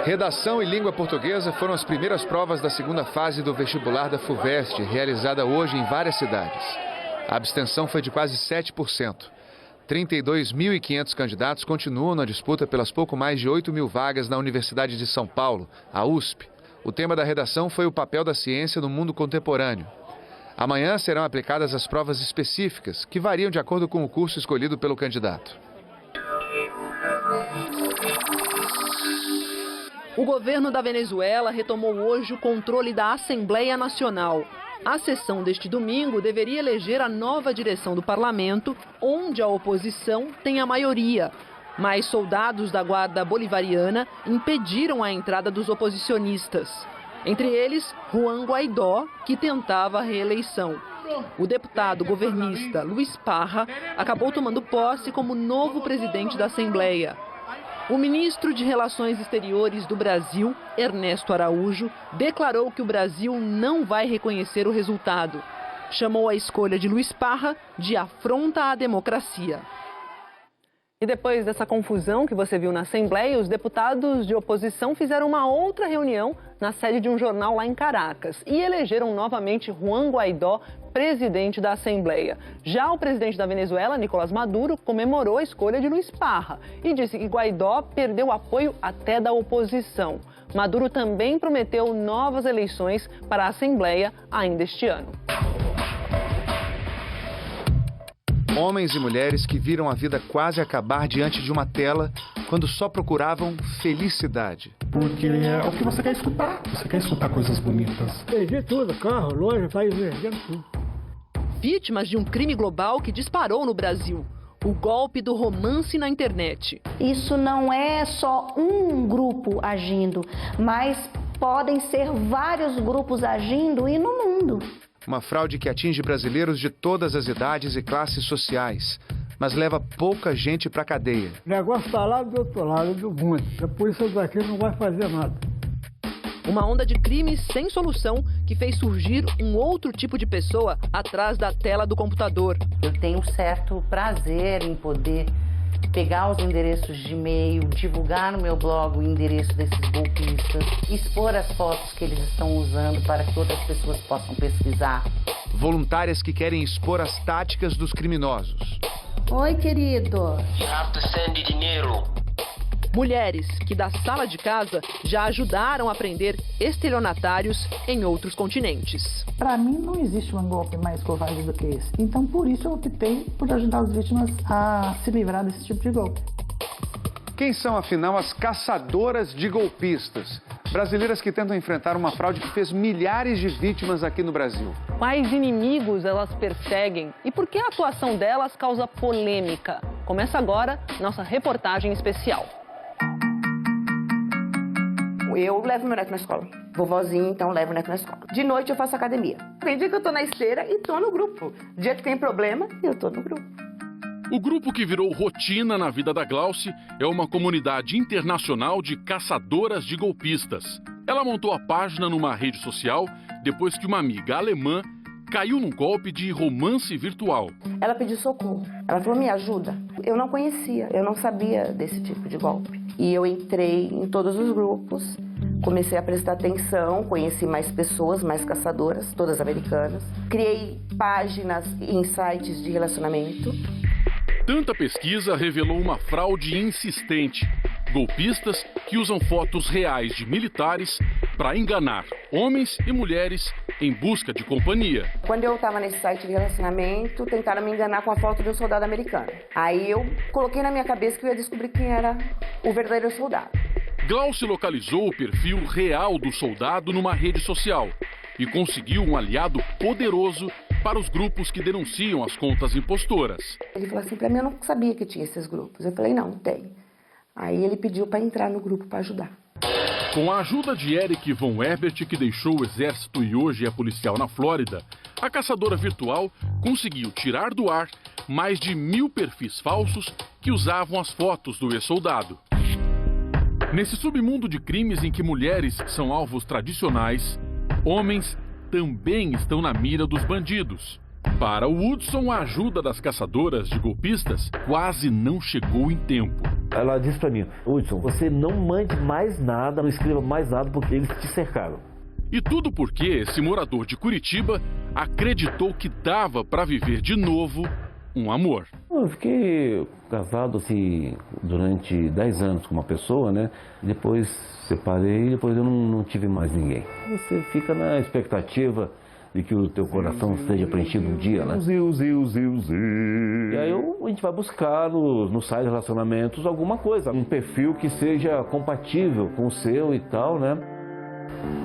Redação e língua portuguesa foram as primeiras provas da segunda fase do vestibular da FUVEST, realizada hoje em várias cidades. A abstenção foi de quase 7%. 32.500 candidatos continuam na disputa pelas pouco mais de 8.000 vagas na Universidade de São Paulo, a USP. O tema da redação foi o papel da ciência no mundo contemporâneo. Amanhã serão aplicadas as provas específicas, que variam de acordo com o curso escolhido pelo candidato. O governo da Venezuela retomou hoje o controle da Assembleia Nacional. A sessão deste domingo deveria eleger a nova direção do parlamento, onde a oposição tem a maioria. Mas soldados da Guarda Bolivariana impediram a entrada dos oposicionistas. Entre eles, Juan Guaidó, que tentava a reeleição. O deputado governista Luis Parra acabou tomando posse como novo presidente da Assembleia. O ministro de Relações Exteriores do Brasil, Ernesto Araújo, declarou que o Brasil não vai reconhecer o resultado. Chamou a escolha de Luis Parra de afronta à democracia. E depois dessa confusão que você viu na Assembleia, os deputados de oposição fizeram uma outra reunião na sede de um jornal lá em Caracas e elegeram novamente Juan Guaidó presidente da Assembleia. Já o presidente da Venezuela, Nicolás Maduro, comemorou a escolha de Luis Parra e disse que Guaidó perdeu apoio até da oposição. Maduro também prometeu novas eleições para a Assembleia ainda este ano. Homens e mulheres que viram a vida quase acabar diante de uma tela quando só procuravam felicidade. Porque é o que você quer escutar. Você quer escutar coisas bonitas. Perdi tudo, carro, loja, país, perdendo tudo. Vítimas de um crime global que disparou no Brasil. O golpe do romance na internet. Isso não é só um grupo agindo, mas podem ser vários grupos agindo e no mundo. Uma fraude que atinge brasileiros de todas as idades e classes sociais, mas leva pouca gente para a cadeia. O negócio está lá do outro lado do mundo. A polícia daqui não vai fazer nada. Uma onda de crimes sem solução que fez surgir um outro tipo de pessoa atrás da tela do computador. Eu tenho um certo prazer em poder pegar os endereços de e-mail, divulgar no meu blog o endereço desses golpistas, expor as fotos que eles estão usando para que outras pessoas possam pesquisar. Voluntárias que querem expor as táticas dos criminosos. Oi, querido. Sende dinheiro. Mulheres que da sala de casa já ajudaram a prender estelionatários em outros continentes. Para mim não existe um golpe mais covarde do que esse. Então por isso eu optei por ajudar as vítimas a se livrar desse tipo de golpe. Quem são, afinal, as caçadoras de golpistas? Brasileiras que tentam enfrentar uma fraude que fez milhares de vítimas aqui no Brasil. Quais inimigos elas perseguem e por que a atuação delas causa polêmica? Começa agora nossa reportagem especial. Eu levo meu neto na escola. Vovozinha, então levo o neto na escola. De noite eu faço academia. Tem dia que eu tô na esteira e tô no grupo. Dia que tem problema, eu tô no grupo. O grupo que virou rotina na vida da Glauce é uma comunidade internacional de caçadoras de golpistas. Ela montou a página numa rede social depois que uma amiga alemã caiu num golpe de romance virtual. Ela pediu socorro. Ela falou, me ajuda. Eu não conhecia, eu não sabia desse tipo de golpe. E eu entrei em todos os grupos, comecei a prestar atenção, conheci mais pessoas, mais caçadoras, todas americanas. Criei páginas em sites de relacionamento. Tanta pesquisa revelou uma fraude insistente. Golpistas que usam fotos reais de militares para enganar homens e mulheres em busca de companhia. Quando eu estava nesse site de relacionamento, tentaram me enganar com a foto de um soldado americano. Aí eu coloquei na minha cabeça que eu ia descobrir quem era o verdadeiro soldado. Glauce localizou o perfil real do soldado numa rede social e conseguiu um aliado poderoso para os grupos que denunciam as contas impostoras. Ele falou assim para mim, eu não sabia que tinha esses grupos. Eu falei, não tem. Aí ele pediu para entrar no grupo para ajudar. Com a ajuda de Eric von Herbert, que deixou o exército e hoje é policial na Flórida, a caçadora virtual conseguiu tirar do ar mais de 1000 perfis falsos que usavam as fotos do ex-soldado. Nesse submundo de crimes em que mulheres são alvos tradicionais, homens também estão na mira dos bandidos. Para o Hudson, a ajuda das caçadoras de golpistas quase não chegou em tempo. Ela disse para mim, Hudson, você não mande mais nada, não escreva mais nada porque eles te cercaram. E tudo porque esse morador de Curitiba acreditou que dava para viver de novo um amor. Eu fiquei casado assim durante 10 anos com uma pessoa, né? Depois separei e depois eu não tive mais ninguém. Você fica na expectativa de que o teu coração seja preenchido um dia, né? E aí a gente vai buscar nos sites de relacionamentos alguma coisa, um perfil que seja compatível com o seu e tal, né?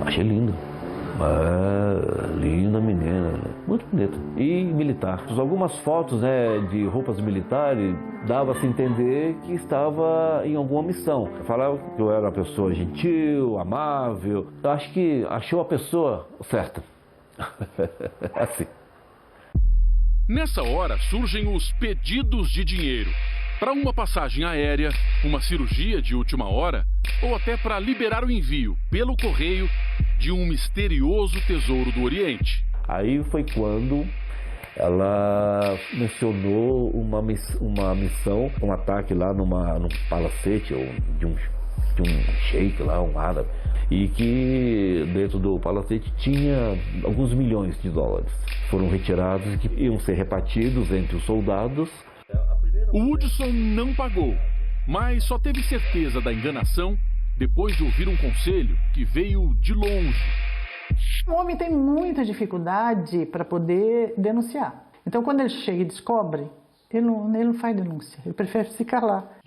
Achei lindo. Linda menina, muito bonita. E militar. Algumas fotos, né, de roupas militares, dava-se a entender que estava em alguma missão. Falava que eu era uma pessoa gentil, amável. Eu acho que achou a pessoa certa. Assim. Nessa hora surgem os pedidos de dinheiro. Para uma passagem aérea, uma cirurgia de última hora ou até para liberar o envio pelo correio de um misterioso tesouro do Oriente. Aí foi quando ela mencionou uma missão, um ataque lá num palacete ou de um sheik lá, um árabe, e que dentro do palacete tinha alguns milhões de dólares. Foram retirados e que iam ser repartidos entre os soldados. O Hudson não pagou, mas só teve certeza da enganação depois de ouvir um conselho que veio de longe. O homem tem muita dificuldade para poder denunciar. Então, quando ele chega e descobre, ele não faz denúncia, ele prefere se calar.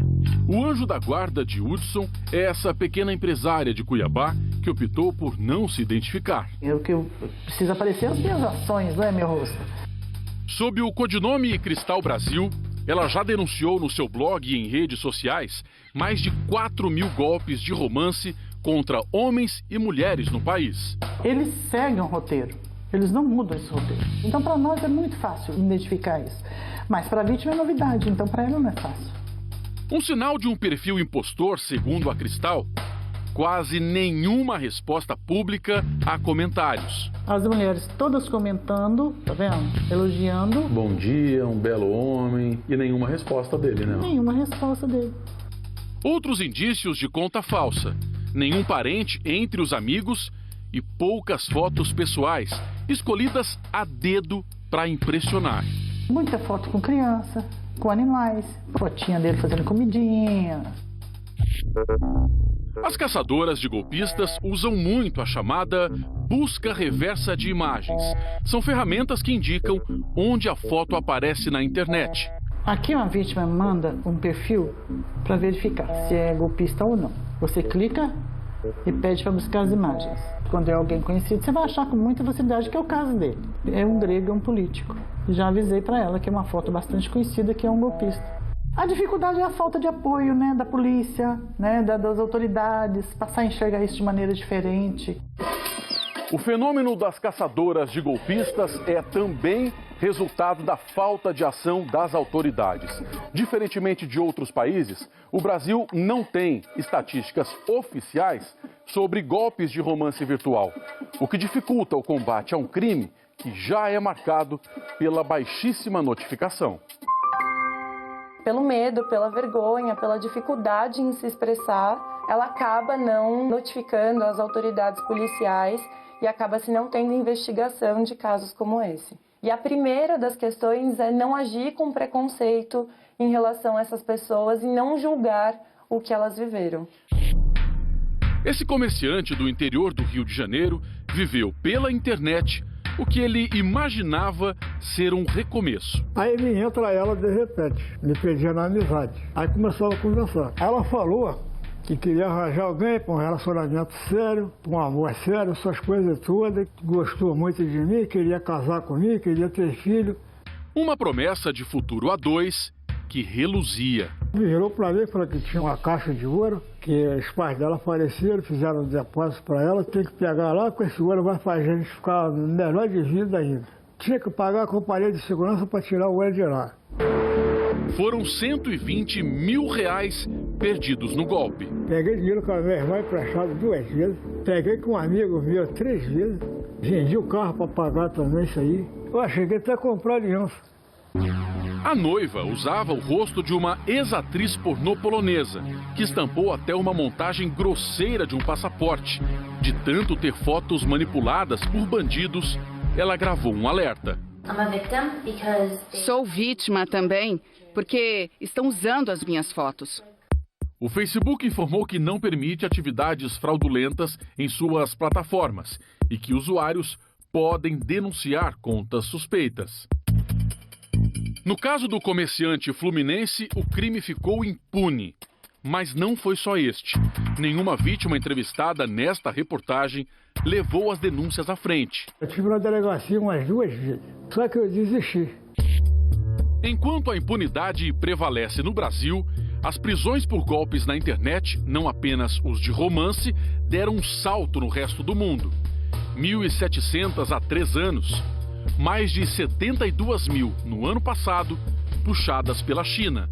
O anjo da guarda de Hudson é essa pequena empresária de Cuiabá que optou por não se identificar. O que eu preciso aparecer as minhas ações, não é meu rosto. Sob o codinome Cristal Brasil, ela já denunciou no seu blog e em redes sociais mais de 4.000 golpes de romance contra homens e mulheres no país. Eles seguem um roteiro, eles não mudam esse roteiro. Então, para nós é muito fácil identificar isso. Mas para a vítima é novidade, então para ela não é fácil. Um sinal de um perfil impostor, segundo a Cristal, quase nenhuma resposta pública a comentários. As mulheres todas comentando, tá vendo? Elogiando. Bom dia, um belo homem. E nenhuma resposta dele, né? Nenhuma resposta dele. Outros indícios de conta falsa. Nenhum parente entre os amigos e poucas fotos pessoais, escolhidas a dedo para impressionar. Muita foto com criança, com animais. Fotinha dele fazendo comidinha. As caçadoras de golpistas usam muito a chamada busca reversa de imagens. São ferramentas que indicam onde a foto aparece na internet. Aqui uma vítima manda um perfil para verificar se é golpista ou não. Você clica e pede para buscar as imagens. Quando é alguém conhecido, você vai achar com muita facilidade que é o caso dele. É um grego, é um político. Já avisei para ela que é uma foto bastante conhecida, que é um golpista. A dificuldade é a falta de apoio, né, da polícia, né, das autoridades, passar a enxergar isso de maneira diferente. O fenômeno das caçadoras de golpistas é também resultado da falta de ação das autoridades. Diferentemente de outros países, o Brasil não tem estatísticas oficiais sobre golpes de romance virtual, o que dificulta o combate a um crime que já é marcado pela baixíssima notificação. Pelo medo, pela vergonha, pela dificuldade em se expressar, ela acaba não notificando as autoridades policiais e acaba-se não tendo investigação de casos como esse. E a primeira das questões é não agir com preconceito em relação a essas pessoas e não julgar o que elas viveram. Esse comerciante do interior do Rio de Janeiro viveu pela internet o que ele imaginava ser um recomeço. Aí me entra ela de repente, me pedindo amizade. Aí começou a conversar. Ela falou que queria arranjar alguém para um relacionamento sério, um amor sério, essas coisas todas. Gostou muito de mim, queria casar comigo, queria ter filho. Uma promessa de futuro a dois que reluzia. Virou para mim e falou que tinha uma caixa de ouro, que os pais dela faleceram, fizeram um depósito para ela, tem que pegar lá, com esse ouro vai fazer a gente ficar melhor de vida ainda. Tinha que pagar a companhia de segurança para tirar o ouro de lá. Foram 120 mil reais perdidos no golpe. Peguei dinheiro com a minha irmã emprestado 2 vezes, peguei com um amigo meu 3 vezes, vendi o carro para pagar também isso aí. Eu cheguei até a comprar aliança. A noiva usava o rosto de uma ex-atriz pornô polonesa, que estampou até uma montagem grosseira de um passaporte. De tanto ter fotos manipuladas por bandidos, ela gravou um alerta. Sou vítima também, porque estão usando as minhas fotos. O Facebook informou que não permite atividades fraudulentas em suas plataformas e que usuários podem denunciar contas suspeitas. No caso do comerciante fluminense, o crime ficou impune. Mas não foi só este. Nenhuma vítima entrevistada nesta reportagem levou as denúncias à frente. Eu tive na delegacia umas 2 vezes, só que eu desisti. Enquanto a impunidade prevalece no Brasil, as prisões por golpes na internet, não apenas os de romance, deram um salto no resto do mundo. 1.700 há 3 anos. Mais de 72 mil no ano passado, puxadas pela China.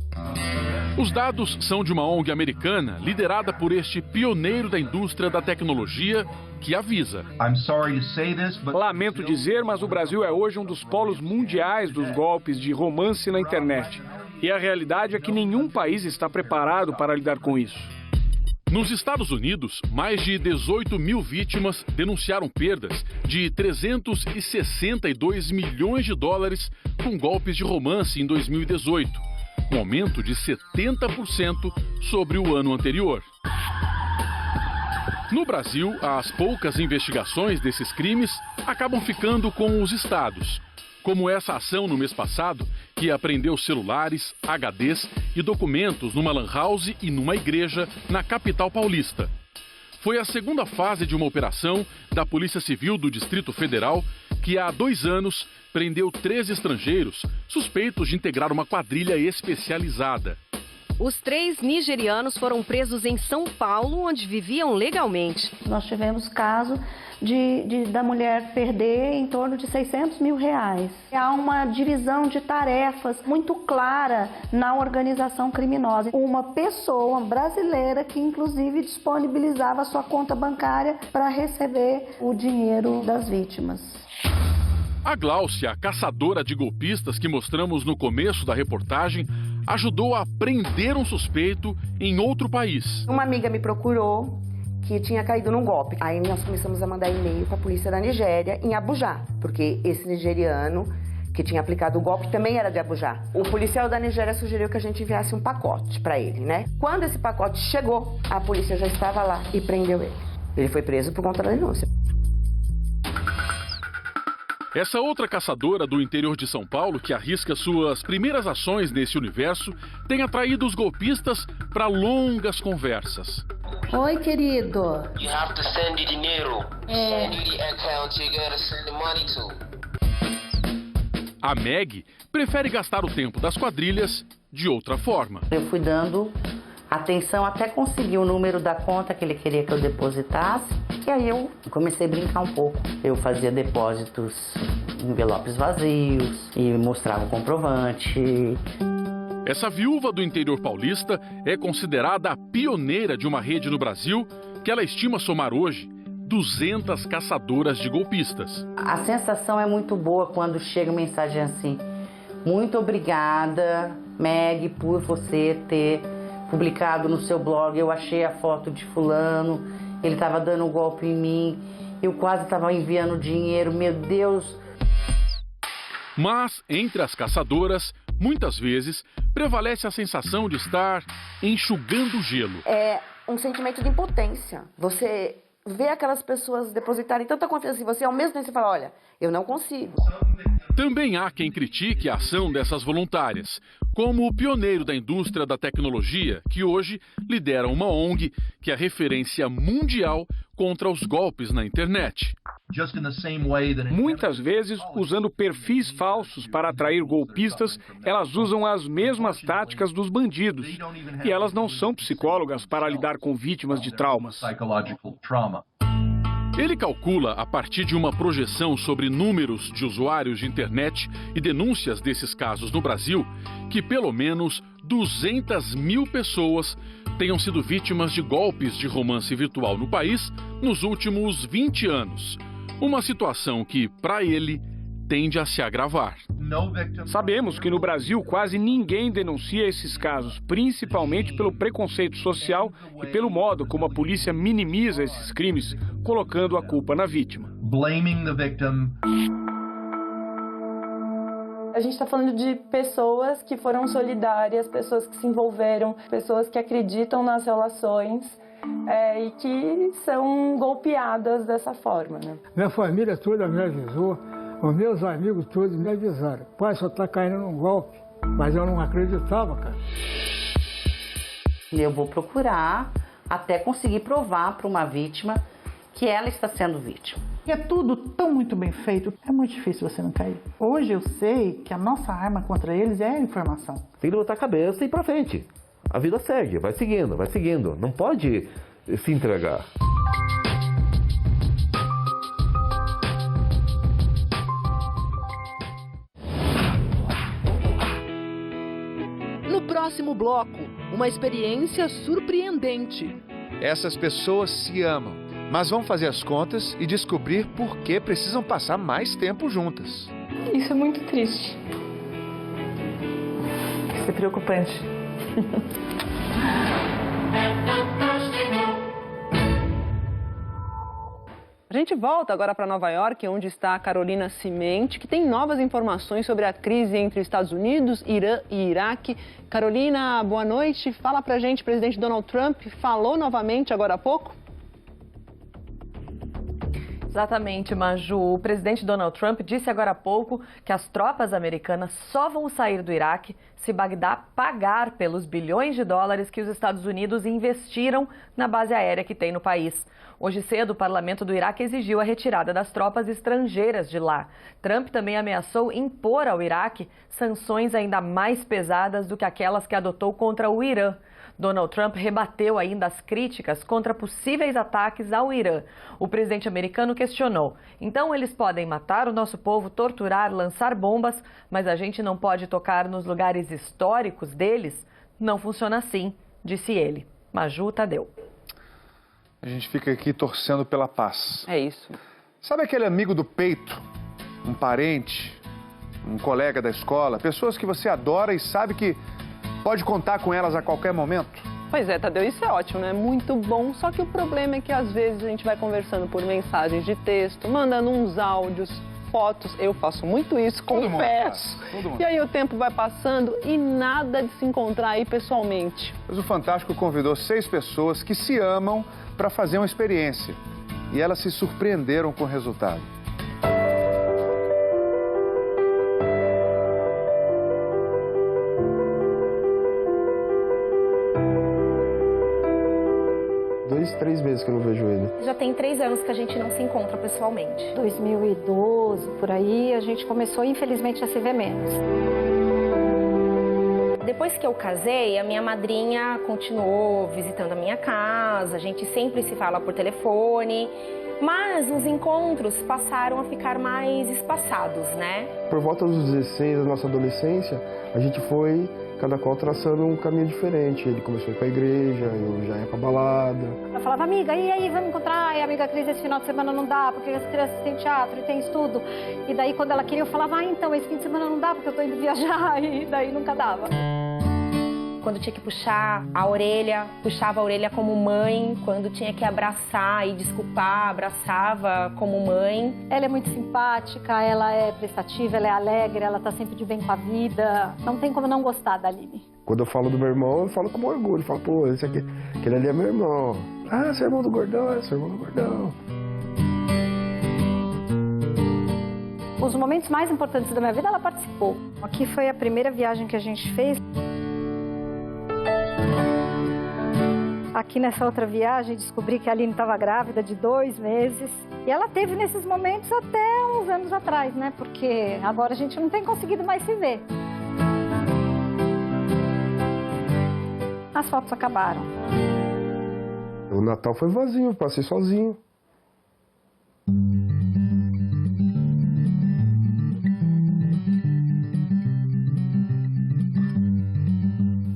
Os dados são de uma ONG americana liderada por este pioneiro da indústria da tecnologia que avisa. Lamento dizer, mas o Brasil é hoje um dos polos mundiais dos golpes de romance na internet. E a realidade é que nenhum país está preparado para lidar com isso. Nos Estados Unidos, mais de 18 mil vítimas denunciaram perdas de 362 milhões de dólares com golpes de romance em 2018, um aumento de 70% sobre o ano anterior. No Brasil, as poucas investigações desses crimes acabam ficando com os estados, como essa ação no mês passado, que apreendeu celulares, HDs e documentos numa lan house e numa igreja na capital paulista. Foi a segunda fase de uma operação da Polícia Civil do Distrito Federal, que há 2 anos prendeu 3 estrangeiros suspeitos de integrar uma quadrilha especializada. Os 3 nigerianos foram presos em São Paulo, onde viviam legalmente. Nós tivemos caso da mulher perder em torno de R$600 mil. Há uma divisão de tarefas muito clara na organização criminosa. Uma pessoa brasileira que inclusive disponibilizava a sua conta bancária para receber o dinheiro das vítimas. A Gláucia, a caçadora de golpistas que mostramos no começo da reportagem, ajudou a prender um suspeito em outro país. Uma amiga me procurou que tinha caído num golpe. Aí nós começamos a mandar e-mail para a polícia da Nigéria, em Abuja, porque esse nigeriano que tinha aplicado o golpe também era de Abuja. O policial da Nigéria sugeriu que a gente enviasse um pacote para ele, né? Quando esse pacote chegou, a polícia já estava lá e prendeu ele. Ele foi preso por conta da denúncia. Essa outra caçadora do interior de São Paulo, que arrisca suas primeiras ações nesse universo, tem atraído os golpistas para longas conversas. Oi, querido. You have to send the dinheiro. Send you the account you're gonna send the money to. A Meg prefere gastar o tempo das quadrilhas de outra forma. Eu fui dando atenção até conseguir o número da conta que ele queria que eu depositasse. E aí eu comecei a brincar um pouco. Eu fazia depósitos em envelopes vazios e mostrava o comprovante. Essa viúva do interior paulista é considerada a pioneira de uma rede no Brasil que ela estima somar hoje 200 caçadoras de golpistas. A sensação é muito boa quando chega uma mensagem assim: muito obrigada, Meg, por você ter publicado no seu blog. Eu achei a foto de fulano, ele estava dando um golpe em mim, eu quase estava enviando dinheiro, meu Deus. Mas, entre as caçadoras, muitas vezes, prevalece a sensação de estar enxugando gelo. É um sentimento de impotência. Você vê aquelas pessoas depositarem tanta confiança em você, ao mesmo tempo você fala, olha, eu não consigo. Também há quem critique a ação dessas voluntárias, como o pioneiro da indústria da tecnologia, que hoje lidera uma ONG que é referência mundial contra os golpes na internet. Muitas vezes, usando perfis falsos para atrair golpistas, elas usam as mesmas táticas dos bandidos. E elas não são psicólogas para lidar com vítimas de traumas. Ele calcula, a partir de uma projeção sobre números de usuários de internet e denúncias desses casos no Brasil, que pelo menos 200 mil pessoas tenham sido vítimas de golpes de romance virtual no país nos últimos 20 anos. Uma situação que, para ele, tende a se agravar. Sabemos que no Brasil quase ninguém denuncia esses casos, principalmente pelo preconceito social e pelo modo como a polícia minimiza esses crimes, colocando a culpa na vítima. A gente está falando de pessoas que foram solidárias, pessoas que se envolveram, pessoas que acreditam nas relações e que são golpeadas dessa forma, né? Minha família toda me avisou, os meus amigos todos me avisaram. Pai, só está caindo num golpe. Mas eu não acreditava, cara. Eu vou procurar até conseguir provar para uma vítima que ela está sendo vítima. E é tudo tão muito bem feito, é muito difícil você não cair. Hoje eu sei que a nossa arma contra eles é a informação. Tem que levantar a cabeça e ir pra frente. A vida segue, vai seguindo, vai seguindo. Não pode se entregar. No próximo bloco, uma experiência surpreendente. Essas pessoas se amam, mas vão fazer as contas e descobrir por que precisam passar mais tempo juntas. Isso é muito triste. Isso é preocupante. A gente volta agora para Nova York, onde está a Carolina Cimente, que tem novas informações sobre a crise entre Estados Unidos, Irã e Iraque. Carolina, boa noite. Fala pra gente, o presidente Donald Trump falou novamente agora há pouco? Exatamente, Maju. O presidente Donald Trump disse agora há pouco que as tropas americanas só vão sair do Iraque se Bagdá pagar pelos bilhões de dólares que os Estados Unidos investiram na base aérea que tem no país. Hoje cedo, o parlamento do Iraque exigiu a retirada das tropas estrangeiras de lá. Trump também ameaçou impor ao Iraque sanções ainda mais pesadas do que aquelas que adotou contra o Irã. Donald Trump rebateu ainda as críticas contra possíveis ataques ao Irã. O presidente americano questionou: então eles podem matar o nosso povo, torturar, lançar bombas, mas a gente não pode tocar nos lugares históricos deles? Não funciona assim, disse ele. Maju Tadeu. A gente fica aqui torcendo pela paz. É isso. Sabe aquele amigo do peito, um parente, um colega da escola, pessoas que você adora e sabe que pode contar com elas a qualquer momento? Pois é, Tadeu, isso é ótimo, né? Muito bom, só que o problema é que às vezes a gente vai conversando por mensagens de texto, mandando uns áudios, fotos, eu faço muito isso, confesso. E aí o tempo vai passando e nada de se encontrar aí pessoalmente. Mas o Fantástico convidou 6 pessoas que se amam para fazer uma experiência. E elas se surpreenderam com o resultado. Três meses que eu não vejo ele. Já tem 3 anos que a gente não se encontra pessoalmente. 2012, por aí, a gente começou, infelizmente, a se ver menos. Depois que eu casei, a minha madrinha continuou visitando a minha casa, a gente sempre se fala por telefone, mas os encontros passaram a ficar mais espaçados, né? Por volta dos 16, da nossa adolescência, a gente foi cada qual traçando um caminho diferente. Ele começou a ir pra igreja, eu já ia pra balada. Eu falava, amiga, e aí, vamos encontrar? E a amiga Cris, esse final de semana não dá, porque as crianças têm teatro e tem estudo. E daí, quando ela queria, eu falava, então, esse fim de semana não dá, porque eu tô indo viajar. E daí nunca dava. Quando tinha que puxar a orelha, puxava a orelha como mãe. Quando tinha que abraçar e desculpar, abraçava como mãe. Ela é muito simpática, ela é prestativa, ela é alegre, ela tá sempre de bem com a vida. Não tem como não gostar da Aline. Quando eu falo do meu irmão, eu falo com orgulho. Eu falo, pô, esse aqui, aquele ali é meu irmão. Ah, seu irmão do gordão, seu irmão do gordão. Os momentos mais importantes da minha vida, ela participou. Aqui foi a primeira viagem que a gente fez. Aqui nessa outra viagem, descobri que a Aline estava grávida de 2 meses. E ela teve nesses momentos até uns anos atrás, né? Porque agora a gente não tem conseguido mais se ver. As fotos acabaram. O Natal foi vazio, passei sozinho.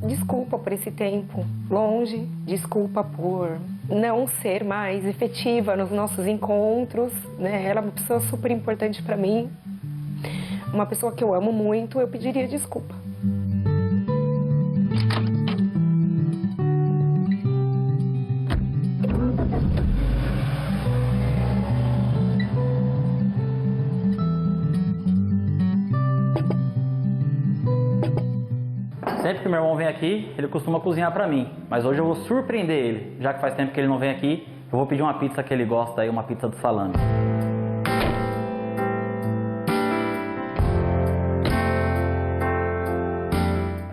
Desculpa por esse tempo longe, desculpa por não ser mais efetiva nos nossos encontros, né? Ela é uma pessoa super importante para mim, uma pessoa que eu amo muito, eu pediria desculpa. Sempre que meu irmão vem aqui, ele costuma cozinhar pra mim. Mas hoje eu vou surpreender ele. Já que faz tempo que ele não vem aqui, eu vou pedir uma pizza que ele gosta aí, uma pizza do salame.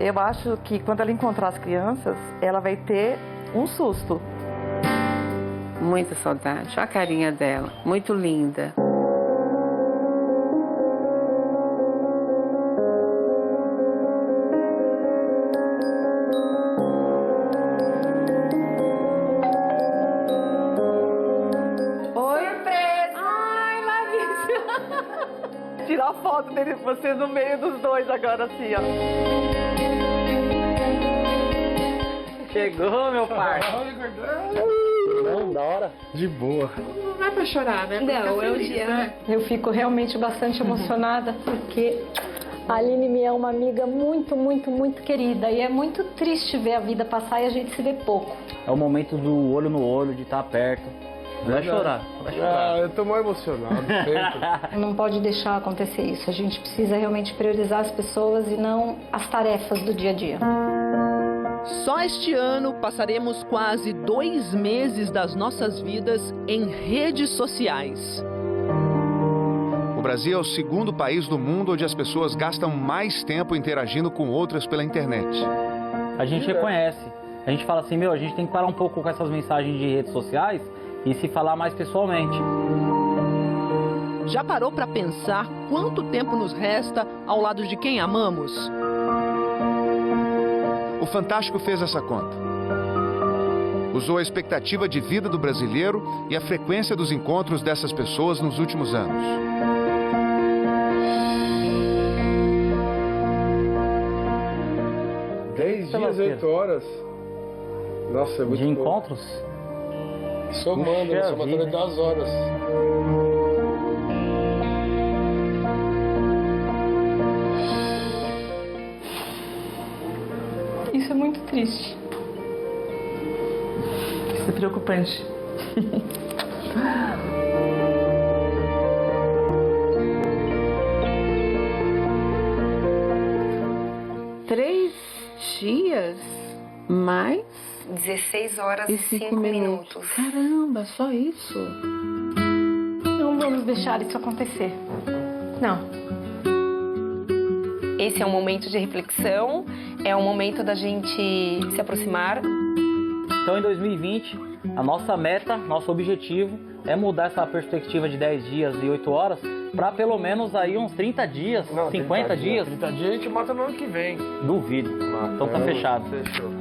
Eu acho que quando ela encontrar as crianças, ela vai ter um susto. Muita saudade. Olha a carinha dela, muito linda. Tirar foto dele, você no meio dos dois agora, assim, ó. Chegou, meu parça. Não, da hora. De boa. Não é pra chorar, né? Não, é o dia. Eu fico realmente bastante emocionada, porque a Aline me é uma amiga muito, muito, muito querida. E é muito triste ver a vida passar e a gente se vê pouco. É o momento do olho no olho, de estar perto. Vai chorar, vai chorar. Ah, eu tô mais emocionado sempre. Não pode deixar acontecer isso. A gente precisa realmente priorizar as pessoas e não as tarefas do dia a dia. Só este ano passaremos quase 2 meses das nossas vidas em redes sociais. O Brasil é o segundo país do mundo onde as pessoas gastam mais tempo interagindo com outras pela internet. A gente reconhece. A gente fala assim, a gente tem que parar um pouco com essas mensagens de redes sociais e se falar mais pessoalmente. Já parou para pensar quanto tempo nos resta ao lado de quem amamos? O Fantástico fez essa conta. Usou a expectativa de vida do brasileiro e a frequência dos encontros dessas pessoas nos últimos anos. Dias, 8 horas. Nossa, é muito de encontros? Somando, na somatória das horas. Isso é muito triste. Isso é preocupante. Três dias mais 16 horas e 5 minutos. Caramba, só isso? Não vamos deixar isso acontecer. Não. Esse é um momento de reflexão, é um momento da gente se aproximar. Então, em 2020, a nossa meta, nosso objetivo é mudar essa perspectiva de 10 dias e 8 horas para pelo menos aí uns 30 dias, 50 dias. 30 dias a gente mata no ano que vem. Duvido. Então tá fechado. Fechou.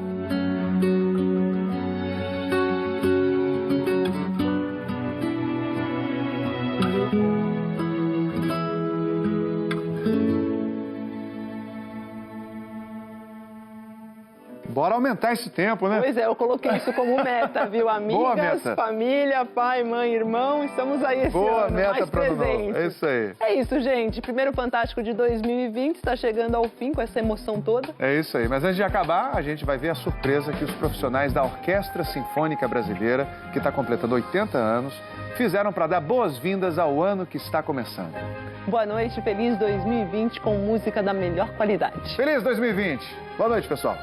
Bora aumentar esse tempo, né? Pois é, eu coloquei isso como meta, viu? Amigas, meta. família, pai, mãe, irmão, estamos aí esse Boa ano, meta mais para o presentes. novo. É isso aí. É isso, gente. Primeiro Fantástico de 2020 está chegando ao fim com essa emoção toda. É isso aí. Mas antes de acabar, a gente vai ver a surpresa que os profissionais da Orquestra Sinfônica Brasileira, que está completando 80 anos, fizeram para dar boas-vindas ao ano que está começando. Boa noite, feliz 2020 com música da melhor qualidade. Feliz 2020. Boa noite, pessoal.